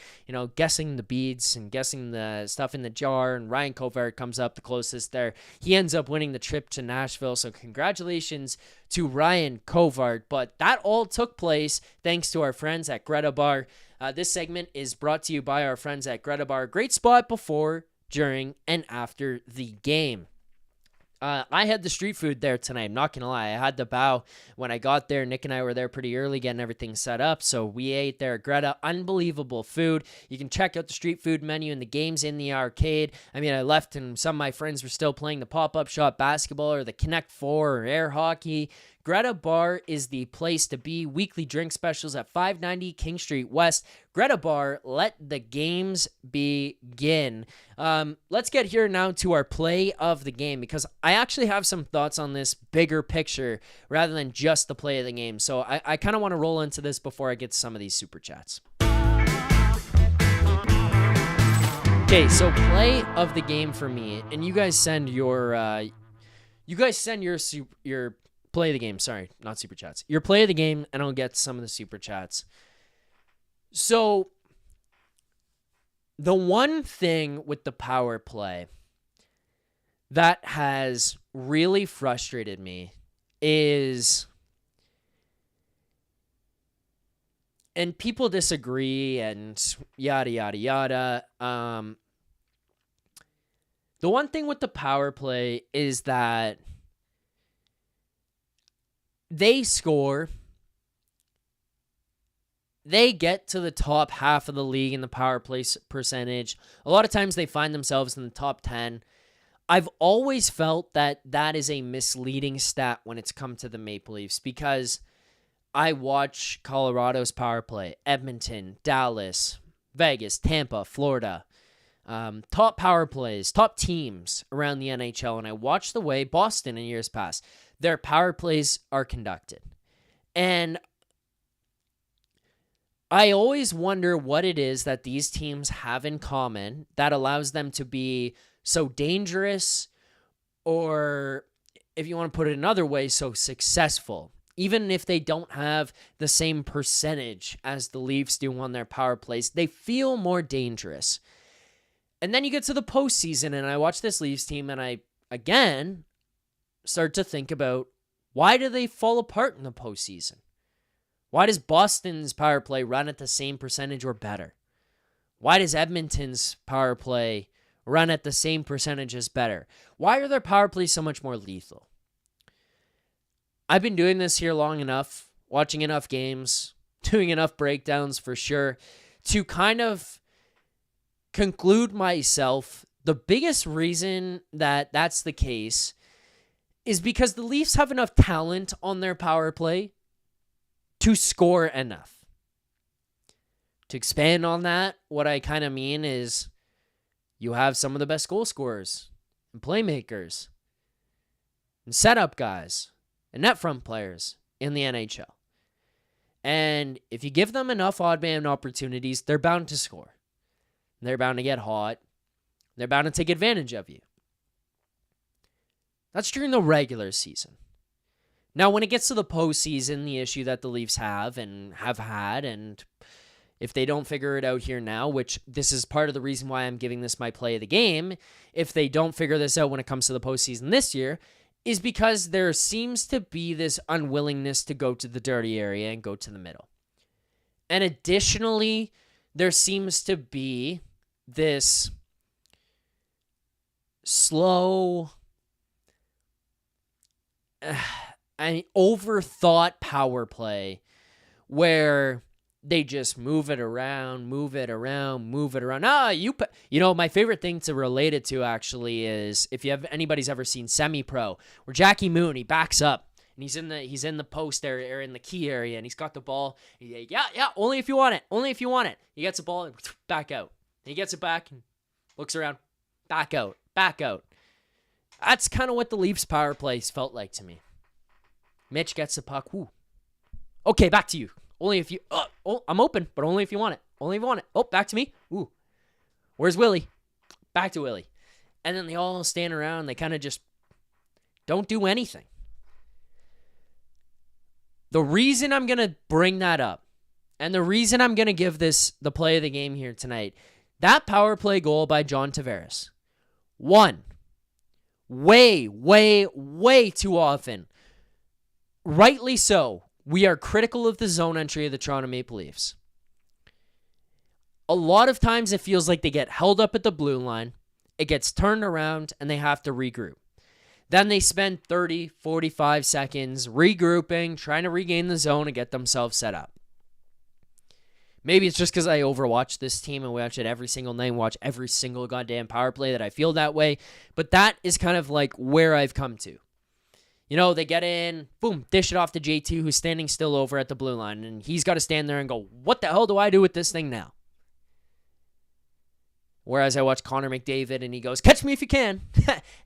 guessing the beads and guessing the stuff in the jar, and Ryan Covart comes up the closest there. He ends up winning the trip to Nashville, so congratulations to Ryan Covart. But that all took place thanks to our friends at Greta Bar. This segment is brought to you by our friends at Greta Bar. Great spot before, during, and after the game. I had the street food there tonight. I'm not going to lie. I had the bow when I got there. Nick and I were there pretty early getting everything set up. So we ate there at Greta. Unbelievable food. You can check out the street food menu and the games in the arcade. I mean, I left and some of my friends were still playing the pop-up shop basketball or the Connect 4 or air hockey. Greta Bar is the place to be. Weekly drink specials at 590 King Street West. Greta Bar, let the games begin. Let's get here now to our play of the game, because I actually have some thoughts on this bigger picture rather than just the play of the game. So I kind of want to roll into this before I get to some of these super chats. Okay, so play of the game for me, and you guys send your play of the game. Sorry, not super chats. Your play of the game, and I'll get some of the super chats. So, the one thing with the power play that has really frustrated me is, and people disagree and yada, yada, yada. The one thing with the power play is that they score, they get to the top half of the league in the power play percentage. A lot of times they find themselves in the top 10. I've always felt that that is a misleading stat when it's come to the Maple Leafs, because I watch Colorado's power play, Edmonton, Dallas, Vegas, Tampa, Florida, top power plays, top teams around the NHL, and I watch the way Boston in years past, their power plays are conducted. And I always wonder what it is that these teams have in common that allows them to be so dangerous, or if you want to put it another way, so successful, even if they don't have the same percentage as the Leafs do on their power plays. They feel more dangerous. And then you get to the postseason, and I watch this Leafs team, and I, again, start to think about, why do they fall apart in the postseason? Why does Boston's power play run at the same percentage or better? Why does Edmonton's power play run at the same percentage as better? Why are their power plays so much more lethal? I've been doing this here long enough, watching enough games, doing enough breakdowns for sure, to kind of conclude myself the biggest reason that that's the case is because the Leafs have enough talent on their power play to score enough. To expand on that, what I kind of mean is you have some of the best goal scorers and playmakers and setup guys and net front players in the NHL. And if you give them enough odd man opportunities, they're bound to score. They're bound to get hot. They're bound to take advantage of you. That's during the regular season. Now, when it gets to the postseason, the issue that the Leafs have and have had, and if they don't figure it out here now, which this is part of the reason why I'm giving this my play of the game, if they don't figure this out when it comes to the postseason this year, is because there seems to be this unwillingness to go to the dirty area and go to the middle. And additionally, there seems to be this slow, overthought power play where they just move it around. My favorite thing to relate it to actually is if you have anybody's ever seen Semi-Pro, where Jackie Moon, he backs up and he's in the post area or in the key area, and he's got the ball. He's like, yeah, only if you want it. He gets the ball and back out. He gets it back and looks around, back out. That's kind of what the Leafs power plays felt like to me. Mitch gets the puck. Woo. Okay, back to you. Only if you... I'm open, but only if you want it. Oh, back to me. Ooh. Where's Willie? Back to Willie. And then they all stand around. They kind of just don't do anything. The reason I'm going to bring that up, And the reason I'm going to give this the play of the game here tonight, that power play goal by John Tavares. One, way, way, way too often, rightly so, we are critical of the zone entry of the Toronto Maple Leafs. A lot of times it feels like they get held up at the blue line, it gets turned around, and they have to regroup. Then they spend 30, 45 seconds regrouping, trying to regain the zone and get themselves set up. Maybe it's just because I overwatch this team and watch it every single night and watch every single goddamn power play that I feel that way. But that is kind of like where I've come to. You know, they get in, boom, dish it off to JT, who's standing still over at the blue line. And he's got to stand there and go, what the hell do I do with this thing now? Whereas I watch Connor McDavid and he goes, catch me if you can.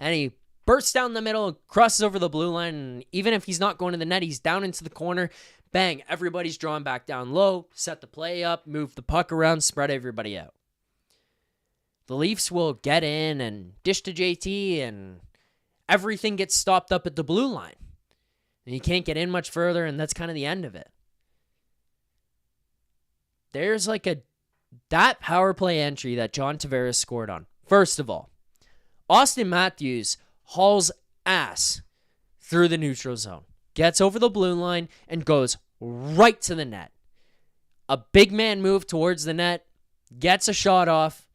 And he bursts down the middle, crosses over the blue line. And even if he's not going to the net, he's down into the corner. Bang, everybody's drawn back down low, set the play up, move the puck around, spread everybody out. The Leafs will get in and dish to JT, and everything gets stopped up at the blue line. And you can't get in much further, and that's kind of the end of it. There's like that power play entry that John Tavares scored on. First of all, Austin Matthews hauls ass through the neutral zone. Gets over the blue line and goes right to the net. A big man move towards the net, gets a shot off.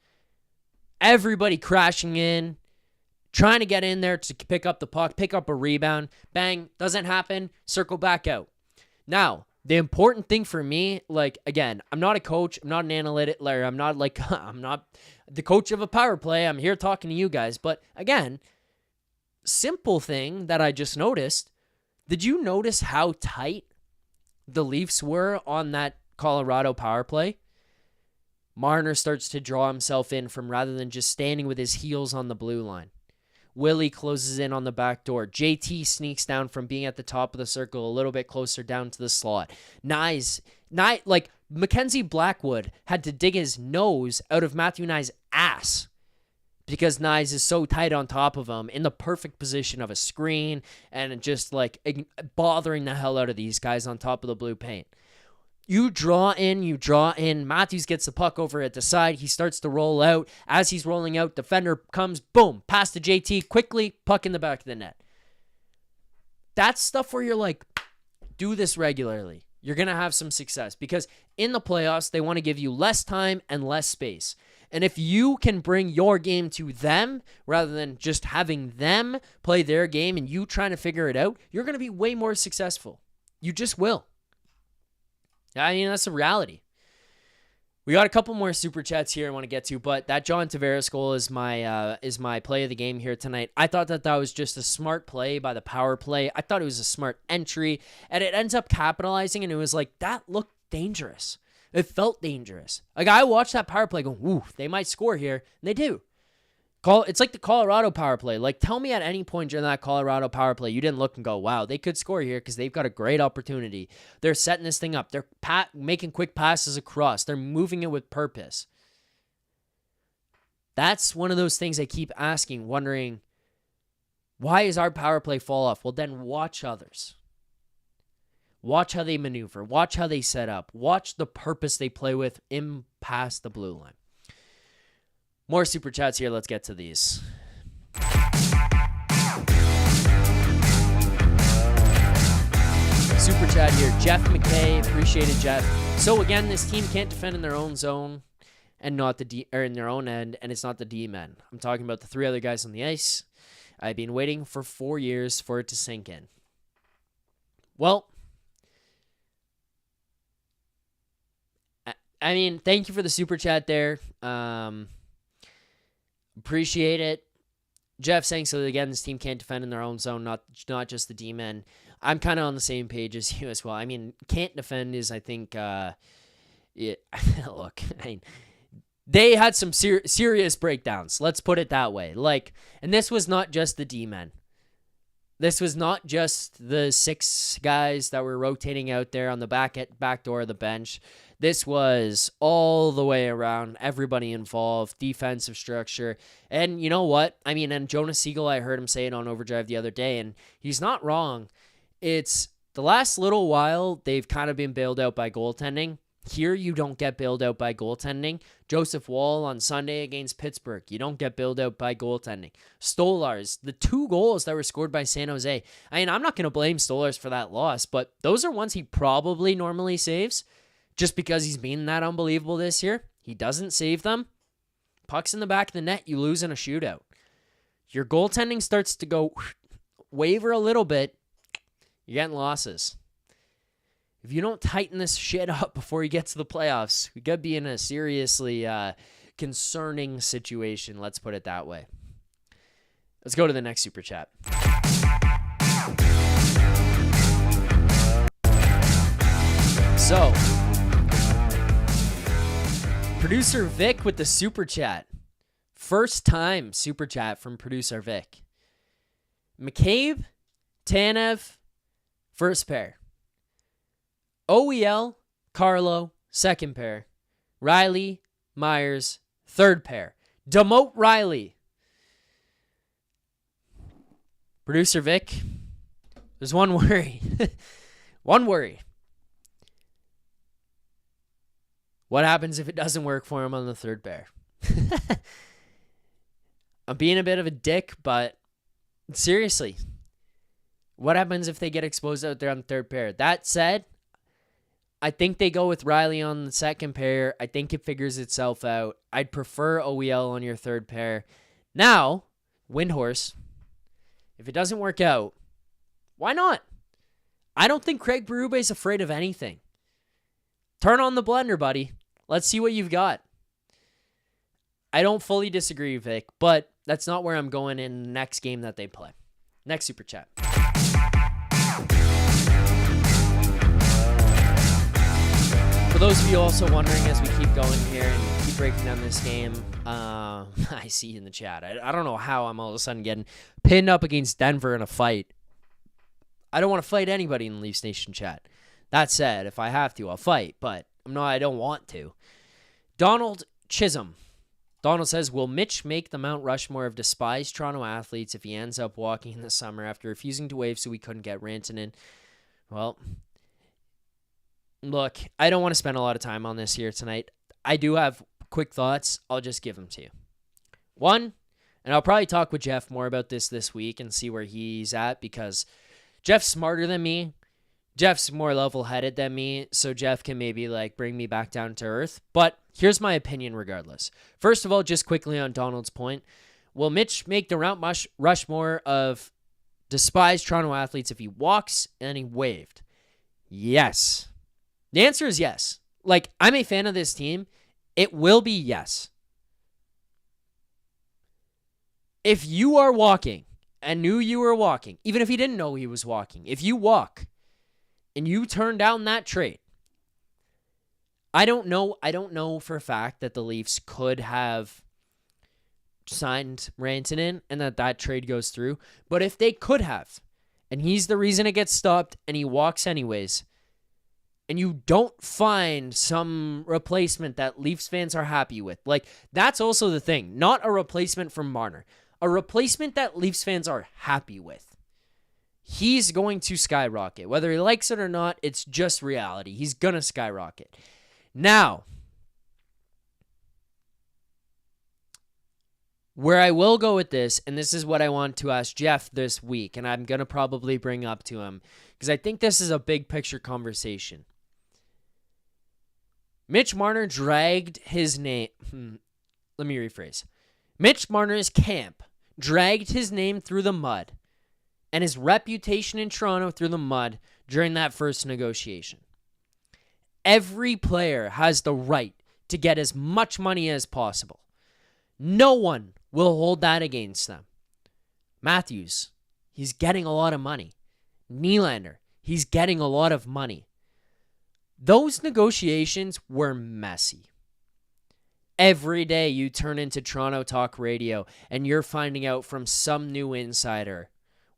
Everybody crashing in, trying to get in there to pick up the puck, pick up a rebound. Bang, doesn't happen, circle back out. Now, the important thing for me, like, again, I'm not a coach, I'm not an analytic, I'm not the coach of a power play. I'm here talking to you guys. But again, simple thing that I just noticed. Did you notice how tight the Leafs were on that Colorado power play? Marner starts to draw himself in from rather than just standing with his heels on the blue line. Willie closes in on the back door. JT sneaks down from being at the top of the circle a little bit closer down to the slot. Mackenzie Blackwood had to dig his nose out of Matthew Nye's ass because Nyes is so tight on top of him in the perfect position of a screen and just like bothering the hell out of these guys on top of the blue paint. You draw in. Matthews gets the puck over at the side. He starts to roll out. As he's rolling out, defender comes, boom, pass to JT, quickly, puck in the back of the net. That's stuff where you're like, do this regularly. You're going to have some success because in the playoffs, they want to give you less time and less space. And if you can bring your game to them rather than just having them play their game and you trying to figure it out, you're going to be way more successful. You just will. I mean, that's the reality. We got a couple more super chats here I want to get to, but that John Tavares goal is my play of the game here tonight. I thought that was just a smart play by the power play. I thought it was a smart entry, and it ends up capitalizing, and it was like, that looked dangerous. It felt dangerous. Like, I watched that power play go, ooh, they might score here, and they do. It's like the Colorado power play. Like, tell me at any point during that Colorado power play, you didn't look and go, wow, they could score here because they've got a great opportunity. They're setting this thing up. They're making quick passes across. They're moving it with purpose. That's one of those things I keep asking, wondering, why is our power play fall off? Well, then watch others. Watch how they maneuver. Watch how they set up. Watch the purpose they play with in past the blue line. More super chats here. Let's get to these. Super chat here. Jeff McKay. Appreciate it, Jeff. So again, this team can't defend in their own zone and not in their own end, and it's not the D-men. I'm talking about the three other guys on the ice. I've been waiting for 4 years for it to sink in. Well, I mean, thank you for the super chat there. Appreciate it. Jeff saying, so again, this team can't defend in their own zone, not just the D-men. I'm kind of on the same page as you as well. I mean, can't defend is, I think, look, I mean, they had some serious breakdowns. Let's put it that way. Like, and this was not just the D-men. This was not just the 6 guys that were rotating out there on the back door of the bench. This was all the way around, everybody involved, defensive structure. And you know what? I mean, and Jonas Siegel, I heard him say it on Overdrive the other day, and he's not wrong. It's the last little while, they've kind of been bailed out by goaltending. Here, you don't get bailed out by goaltending. Joseph Woll on Sunday against Pittsburgh, you don't get bailed out by goaltending. Stolarz, the 2 goals that were scored by San Jose. I mean, I'm not going to blame Stolarz for that loss, but those are ones he probably normally saves just because he's been that unbelievable this year. He doesn't save them. Pucks in the back of the net, you lose in a shootout. Your goaltending starts to go waver a little bit, you're getting losses. If you don't tighten this shit up before you get to the playoffs, we could be in a seriously concerning situation. Let's put it that way. Let's go to the next super chat. So, producer Vic with the super chat. First time super chat from producer Vic. McCabe, Tanev, first pair. OEL, Carlo, second pair. Rielly, Myers, third pair. Demote Rielly. Producer Vic, there's one worry. One worry. What happens if it doesn't work for him on the third pair? I'm being a bit of a dick, but seriously, what happens if they get exposed out there on the third pair? That said, I think they go with Rielly on the second pair. I think it figures itself out. I'd prefer OEL on your third pair. Now, Windhorse, if it doesn't work out, why not? I don't think Craig Berube's afraid of anything. Turn on the blender, buddy. Let's see what you've got. I don't fully disagree, Vic, but that's not where I'm going in the next game that they play. Next super chat. For those of you also wondering, as we keep going here and keep breaking down this game, I see in the chat. I don't know how I'm all of a sudden getting pinned up against Denver in a fight. I don't want to fight anybody in the Leafs Nation chat. That said, if I have to, I'll fight, but I don't want to. Donald Chisholm. Donald says, will Mitch make the Mount Rushmore of despised Toronto athletes if he ends up walking in the summer after refusing to waive so we couldn't get Rantanen? Well, look, I don't want to spend a lot of time on this here tonight. I do have quick thoughts. I'll just give them to you. One, and I'll probably talk with Jeff more about this week and see where he's at because Jeff's smarter than me. Jeff's more level-headed than me, so Jeff can maybe bring me back down to earth. But here's my opinion regardless. First of all, just quickly on Donald's point, will Mitch make the Mount Rushmore of despised Toronto athletes if he walks and he waived? Yes. The answer is yes. I'm a fan of this team. It will be yes. If you are walking and knew you were walking, even if he didn't know he was walking, if you walk and you turn down that trade, I don't know for a fact that the Leafs could have signed Rantanen and that trade goes through. But if they could have, and he's the reason it gets stopped and he walks anyways, and you don't find some replacement that Leafs fans are happy with, that's also the thing. Not a replacement from Marner. A replacement that Leafs fans are happy with. He's going to skyrocket. Whether he likes it or not, it's just reality. He's going to skyrocket. Now, where I will go with this, and this is what I want to ask Jeff this week, and I'm going to probably bring up to him, because I think this is a big picture conversation. Mitch Marner dragged his name. Let me rephrase. Mitch Marner's camp dragged his name through the mud and his reputation in Toronto through the mud during that first negotiation. Every player has the right to get as much money as possible. No one will hold that against them. Matthews, he's getting a lot of money. Nylander, he's getting a lot of money. Those negotiations were messy. Every day you turn into Toronto Talk Radio and you're finding out from some new insider,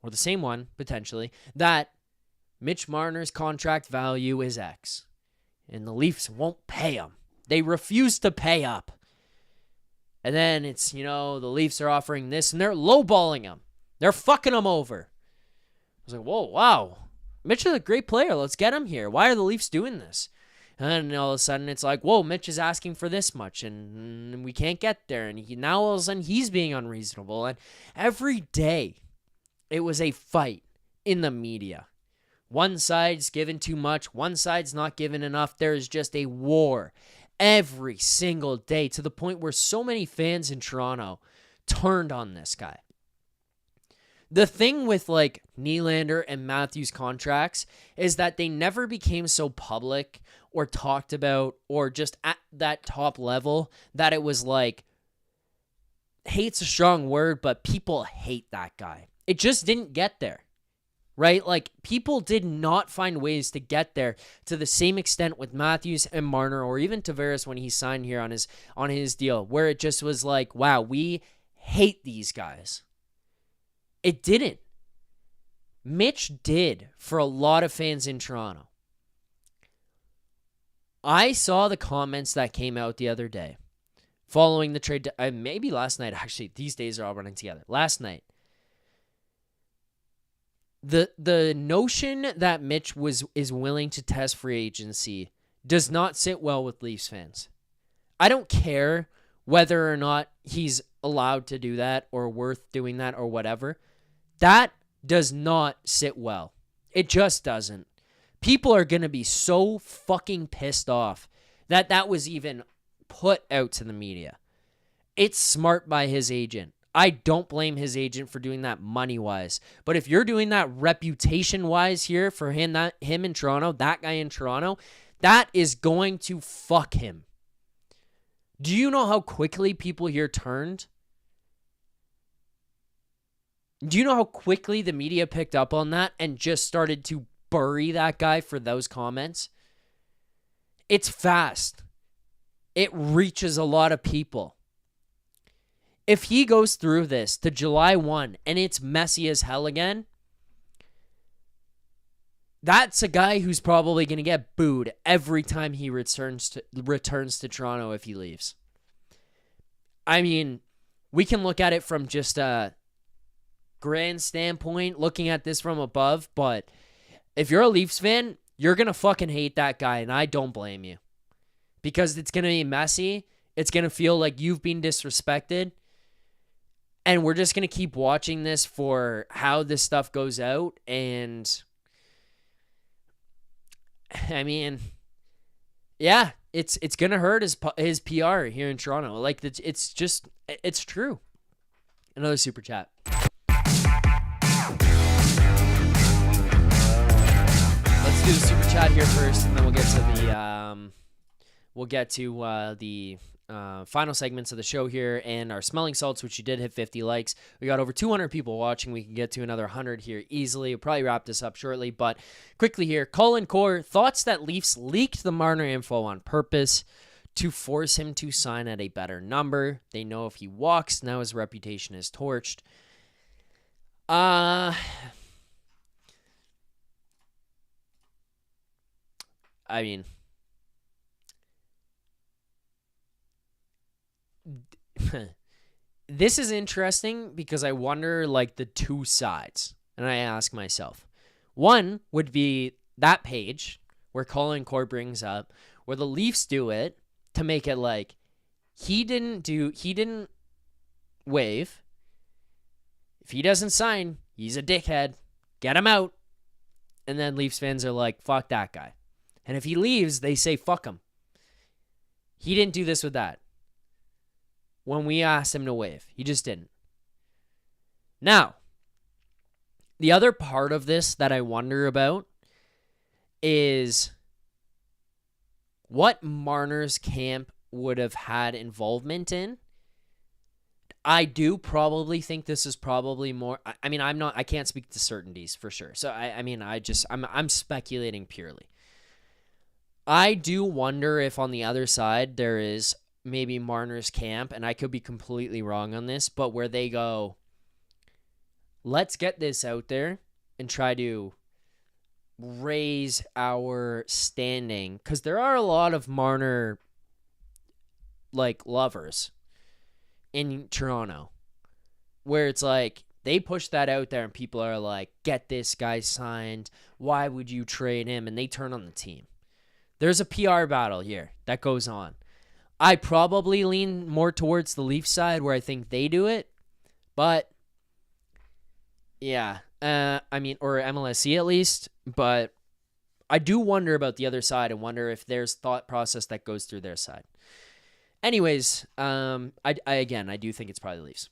or the same one, potentially, that Mitch Marner's contract value is X. And the Leafs won't pay him. They refuse to pay up. And then it's, the Leafs are offering this, and they're lowballing him. They're fucking him over. I was like, whoa, wow. Mitch is a great player. Let's get him here. Why are the Leafs doing this? And all of a sudden it's like, whoa, Mitch is asking for this much and we can't get there. And now all of a sudden he's being unreasonable. And every day it was a fight in the media. One side's given too much. One side's not given enough. There's just a war every single day to the point where so many fans in Toronto turned on this guy. The thing with like Nylander and Matthews contracts is that they never became so public or talked about or just at that top level that it was like, hate's a strong word, but people hate that guy. It just didn't get there, right? Like people did not find ways to get there to the same extent with Matthews and Marner or even Tavares when he signed here on his deal, where it just was like, wow, we hate these guys. It didn't. Mitch did for a lot of fans in Toronto. I saw the comments that came out the other day following the trade, maybe last night, actually. These days are all running together. Last night. The notion that Mitch is willing to test free agency does not sit well with Leafs fans. I don't care whether or not he's allowed to do that or worth doing that or whatever. That does not sit well. It just doesn't. People are going to be so fucking pissed off that that was even put out to the media. It's smart by his agent. I don't blame his agent for doing that money-wise. But if you're doing that reputation-wise here for him in Toronto, that guy in Toronto, that is going to fuck him. Do you know how quickly people here turned? Do you know how quickly the media picked up on that and just started to bury that guy for those comments? It's fast. It reaches a lot of people. If he goes through this to July 1 and it's messy as hell again, that's a guy who's probably going to get booed every time he returns to Toronto if he leaves. I mean, we can look at it from just a grand standpoint, looking at this from above, but if you're a Leafs fan, you're going to fucking hate that guy, and I don't blame you. Because it's going to be messy. It's going to feel like you've been disrespected. And we're just going to keep watching this for how this stuff goes out. And I mean, yeah, it's going to hurt his PR here in Toronto. Like, it's true. Another super chat. Let's do the super chat here first, and then we'll get to the final segments of the show here and our smelling salts, which you did hit 50 likes. We got over 200 people watching. We can get to another 100 here easily. We'll probably wrap this up shortly, but quickly here, Colin Core, thoughts that Leafs leaked the Marner info on purpose to force him to sign at a better number. They know if he walks, now his reputation is torched. I mean, this is interesting because I wonder, like, the two sides. And I ask myself. One would be that page where Colin Core brings up where the Leafs do it to make it like he didn't waive. If he doesn't sign, he's a dickhead. Get him out. And then Leafs fans are like, fuck that guy. And if he leaves, they say, fuck him. He didn't do this with that. When we asked him to waive, he just didn't. Now, the other part of this that I wonder about is what Marner's camp would have had involvement in. I do probably think this is probably more. I mean, I can't speak to certainties for sure. So I'm speculating purely. I do wonder if on the other side there is maybe Marner's camp, and I could be completely wrong on this, but where they go, let's get this out there and try to raise our standing, because there are a lot of Marner like lovers in Toronto where it's like they push that out there and people are like, get this guy signed, why would you trade him, and they turn on the team. There's a PR battle here that goes on. I probably lean more towards the Leafs side where I think they do it. But, yeah. Or MLSC at least. But I do wonder about the other side and wonder if there's thought process that goes through their side. Anyways, I do think it's probably the Leafs.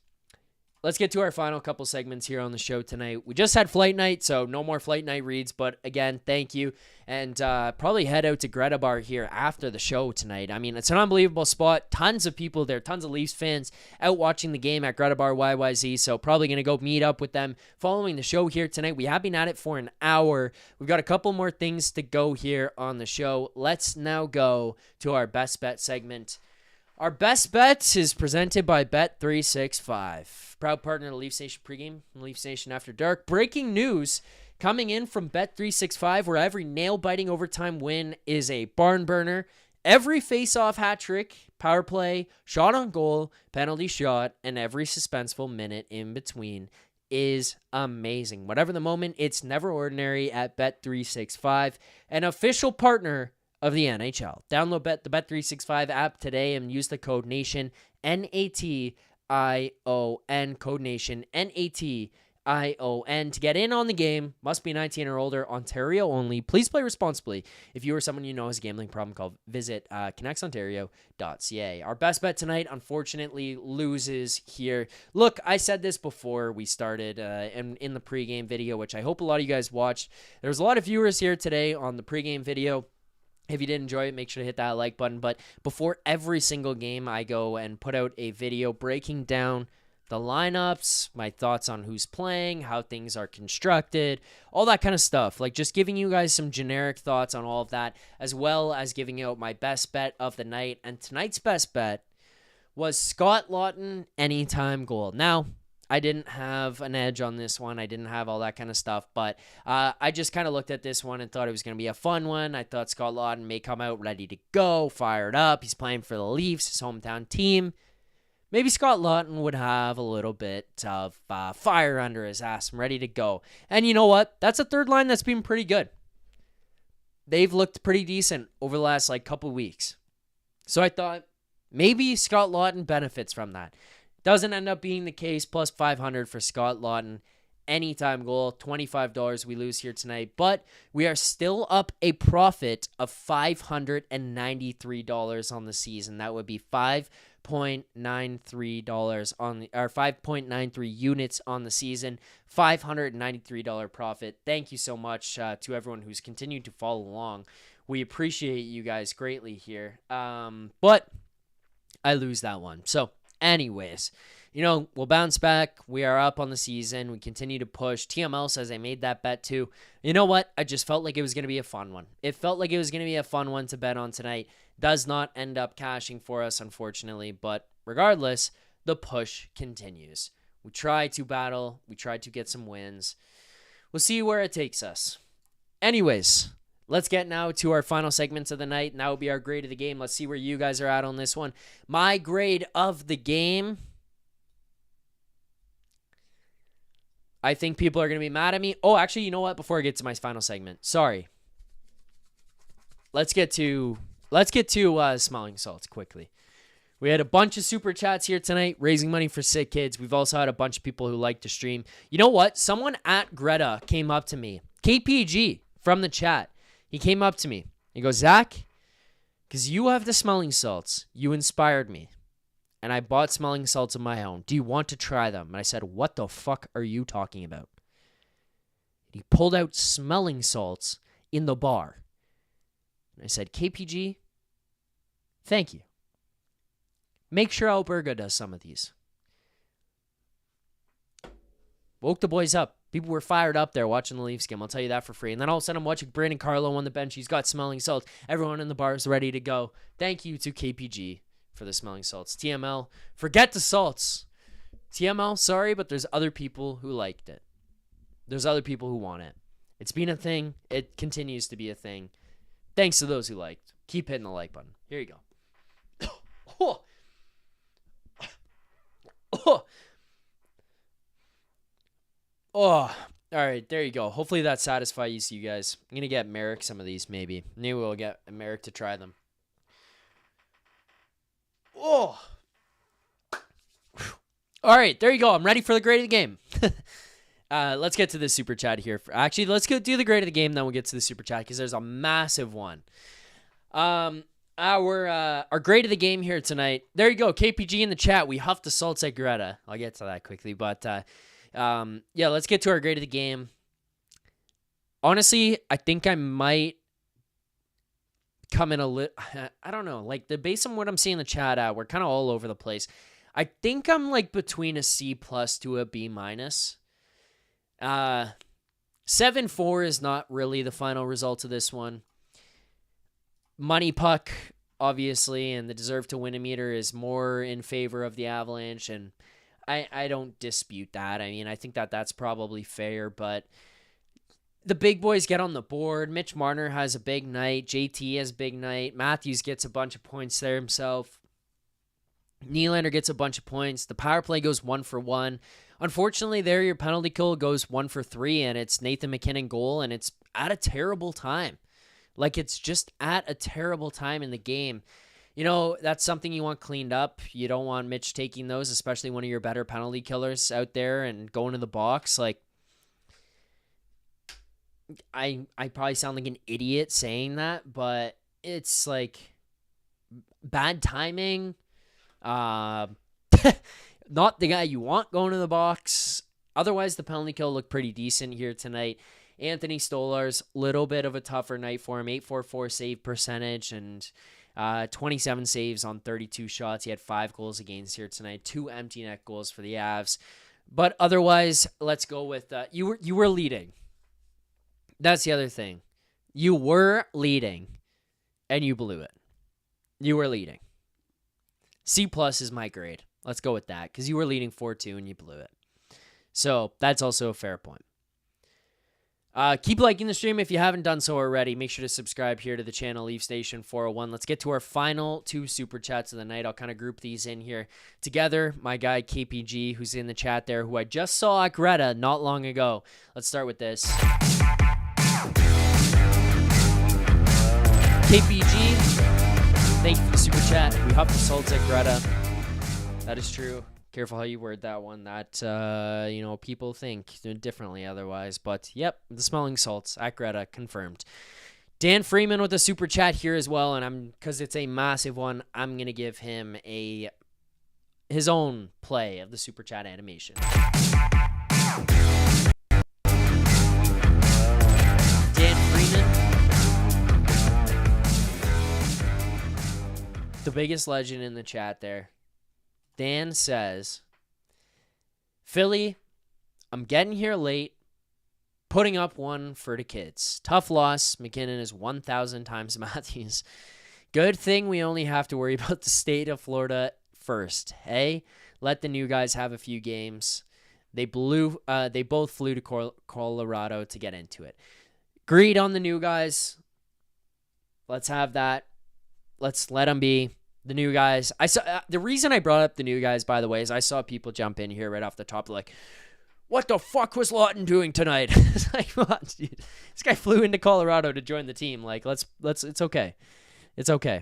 Let's get to our final couple segments here on the show tonight. We just had Flight Night, so no more Flight Night reads. But again, thank you. And probably head out to Greta Bar here after the show tonight. I mean, it's an unbelievable spot. Tons of people there, tons of Leafs fans out watching the game at Greta Bar YYZ. So probably going to go meet up with them following the show here tonight. We have been at it for an hour. We've got a couple more things to go here on the show. Let's now go to our best bet segment. Our best bets is presented by Bet365. Proud partner of the Leafs Nation pregame, Leafs Nation after dark. Breaking news coming in from Bet365, where every nail-biting overtime win is a barn burner. Every face-off hat trick, power play, shot on goal, penalty shot, and every suspenseful minute in between is amazing. Whatever the moment, it's never ordinary at Bet365, an official partner of the NHL. Download the Bet365 app today and use the code NATION, NATION, code NATION, NATION, to get in on the game. Must be 19 or older, Ontario only. Please play responsibly. If you or someone you know has a gambling problem, visit connectsontario.ca. Our best bet tonight, unfortunately, loses here. Look, I said this before we started in the pregame video, which I hope a lot of you guys watched. There's a lot of viewers here today on the pregame video. If you did enjoy it, make sure to hit that like button. But before every single game, I go and put out a video breaking down the lineups, my thoughts on who's playing, how things are constructed, all that kind of stuff. Like just giving you guys some generic thoughts on all of that, as well as giving out my best bet of the night. And tonight's best bet was Scott Laughton anytime goal. Now, I didn't have an edge on this one. I didn't have all that kind of stuff, but I just kind of looked at this one and thought it was going to be a fun one. I thought Scott Laughton may come out ready to go, fired up. He's playing for the Leafs, his hometown team. Maybe Scott Laughton would have a little bit of fire under his ass and ready to go. And you know what? That's a third line that's been pretty good. They've looked pretty decent over the last couple weeks. So I thought maybe Scott Laughton benefits from that. Doesn't end up being the case. Plus 500 for Scott Laughton. Anytime goal. $25 we lose here tonight. But we are still up a profit of $593 on the season. That would be $5.93 or 5.93 units on the season. $593 profit. Thank you so much to everyone who's continued to follow along. We appreciate you guys greatly here. But I lose that one. So anyways, we'll bounce back. We are up on the season. We continue to push. TML says I made that bet too. You know what? I just felt like it was going to be a fun one. It felt like it was going to be a fun one to bet on tonight. Does not end up cashing for us, unfortunately. But regardless, the push continues. We try to battle. We try to get some wins. We'll see where it takes us. Anyways, let's get now to our final segments of the night, and that will be our grade of the game. Let's see where you guys are at on this one. My grade of the game, I think people are going to be mad at me. Oh, actually, you know what? Before I get to my final segment, sorry. Let's get to smelling salts quickly. We had a bunch of super chats here tonight, raising money for sick kids. We've also had a bunch of people who like to stream. You know what? Someone at Greta came up to me. KPG from the chat. He came up to me. He goes, Zach, because you have the smelling salts, you inspired me. And I bought smelling salts of my own. Do you want to try them? And I said, what the fuck are you talking about? He pulled out smelling salts in the bar. And I said, KPG, thank you. Make sure Alberga does some of these. Woke the boys up. People were fired up there watching the Leafs game. I'll tell you that for free. And then all of a sudden I'm watching Brandon Carlo on the bench. He's got smelling salts. Everyone in the bar is ready to go. Thank you to KPG for the smelling salts. TML, forget the salts. TML, sorry, but there's other people who liked it. There's other people who want it. It's been a thing. It continues to be a thing. Thanks to those who liked. Keep hitting the like button. Here you go. Oh. Oh. Oh, All right, there you go. Hopefully that satisfies you guys. I'm going to get Merrick some of these, maybe. Maybe we'll get Merrick to try them. Oh. All right, there you go. I'm ready for the grade of the game. Let's get to the super chat here. Actually, let's go do the grade of the game, then we'll get to the super chat because there's a massive one. Our grade of the game here tonight. There you go. KPG in the chat. We huffed the salts at Greta. I'll get to that quickly, but yeah, let's get to our grade of the game. Honestly, I think I might come in a little, I don't know, like based on what I'm seeing in the chat, we're kind of all over the place. I think I'm like between a C+ to a B-. 7-4 is not really the final result of this one. Money puck, obviously, and the deserve to win a meter is more in favor of the Avalanche, and I don't dispute that. I mean, I think that's probably fair, but the big boys get on the board. Mitch Marner has a big night. JT has a big night. Matthews gets a bunch of points there himself. Nylander gets a bunch of points. The power play goes 1 for 1. Unfortunately, there your penalty kill goes 1 for 3, and it's Nathan MacKinnon goal, and it's at a terrible time. Like, it's just at a terrible time in the game. You know, that's something you want cleaned up. You don't want Mitch taking those, especially one of your better penalty killers out there and going to the box. Like, I probably sound like an idiot saying that, but it's like bad timing. Not the guy you want going to the box. Otherwise, the penalty kill looked pretty decent here tonight. Anthony Stolar's little bit of a tougher night for him. 844 save percentage and 27 saves on 32 shots. He had 5 goals against here tonight. 2 empty net goals for the Avs. But otherwise, let's go with you were leading. That's the other thing. You were leading, and you blew it. You were leading. C+ is my grade. Let's go with that, because you were leading 4-2, and you blew it. So that's also a fair point. Keep liking the stream if you haven't done so already. Make sure to subscribe here to the channel, Leaf Station 401. Let's get to our final 2 super chats of the night. I'll kind of group these in here together. My guy KPG, who's in the chat there, who I just saw at Greta not long ago. Let's start with this. KPG, thank you for the super chat. We huffed the salts at Greta. That is true. Careful how you word that one. That, people think differently otherwise. But, yep, the smelling salts at Greta, confirmed. Dan Freeman with a super chat here as well. And because it's a massive one, I'm going to give him his own play of the super chat animation. Dan Freeman, the biggest legend in the chat there. Dan says, Philly, I'm getting here late, putting up one for the kids. Tough loss. MacKinnon is 1,000 times Matthews. Good thing we only have to worry about the state of Florida first. Hey, let the new guys have a few games. They both flew to Colorado to get into it. Agreed on the new guys. Let's have that. Let's let them be. The new guys. I saw the reason I brought up the new guys, by the way, is I saw people jump in here right off the top, like, "What the fuck was Lawton doing tonight?" It's like, what, dude? This guy flew into Colorado to join the team. Like, let's. It's okay. It's okay.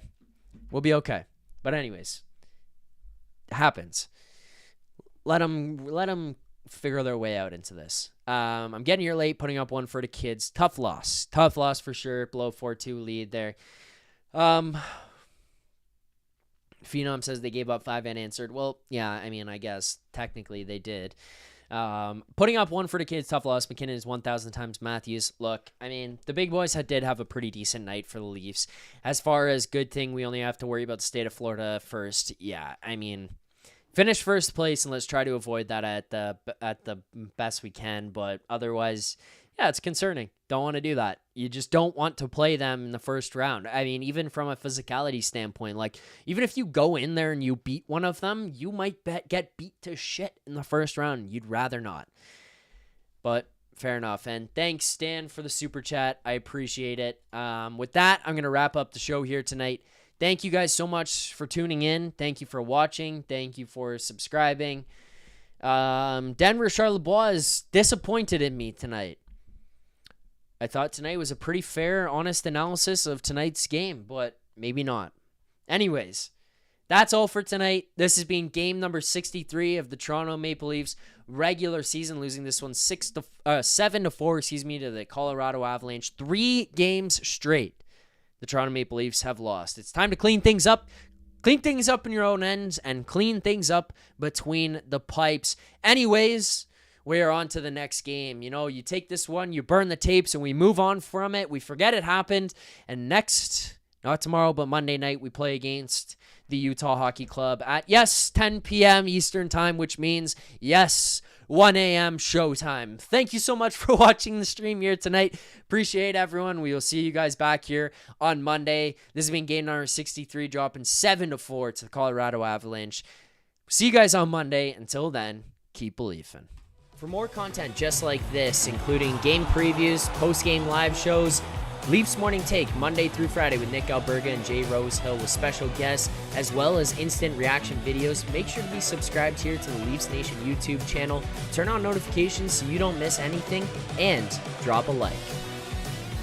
We'll be okay. But anyways, it happens. Let them figure their way out into this. I'm getting here late, putting up one for the kids. Tough loss for sure. Below 4-2 lead there. Phenom says they gave up 5 unanswered. Well, yeah, I mean, I guess technically they did. Putting up one for the kids, tough loss. MacKinnon is 1,000 times Matthews. Look, I mean, the big boys did have a pretty decent night for the Leafs. As far as good thing, we only have to worry about the state of Florida first. Yeah, I mean, finish first place and let's try to avoid that at the best we can. But otherwise, yeah, it's concerning. Don't want to do that. You just don't want to play them in the first round. I mean, even from a physicality standpoint, like, even if you go in there and you beat one of them, you might get beat to shit in the first round. You'd rather not. But fair enough. And thanks, Stan, for the super chat. I appreciate it. With that, I'm going to wrap up the show here tonight. Thank you guys so much for tuning in. Thank you for watching. Thank you for subscribing. Denver Charlebois is disappointed in me tonight. I thought tonight was a pretty fair, honest analysis of tonight's game, but maybe not. Anyways, that's all for tonight. This has been game number 63 of the Toronto Maple Leafs regular season, losing this one 7-4, to the Colorado Avalanche. 3 games straight the Toronto Maple Leafs have lost. It's time to clean things up. Clean things up in your own ends and clean things up between the pipes. Anyways, we're on to the next game. You know, you take this one, you burn the tapes, and we move on from it. We forget it happened. And next, not tomorrow, but Monday night, we play against the Utah Hockey Club at, 10 p.m. Eastern Time, which means, 1 a.m. showtime. Thank you so much for watching the stream here tonight. Appreciate everyone. We will see you guys back here on Monday. This has been game number 63, dropping 7-4 to the Colorado Avalanche. See you guys on Monday. Until then, keep believing. For more content just like this, including game previews, post-game live shows, Leafs Morning Take Monday through Friday with Nick Alberga and Jay Rosehill with special guests, as well as instant reaction videos. Make sure to be subscribed here to the Leafs Nation YouTube channel. Turn on notifications so you don't miss anything, and drop a like.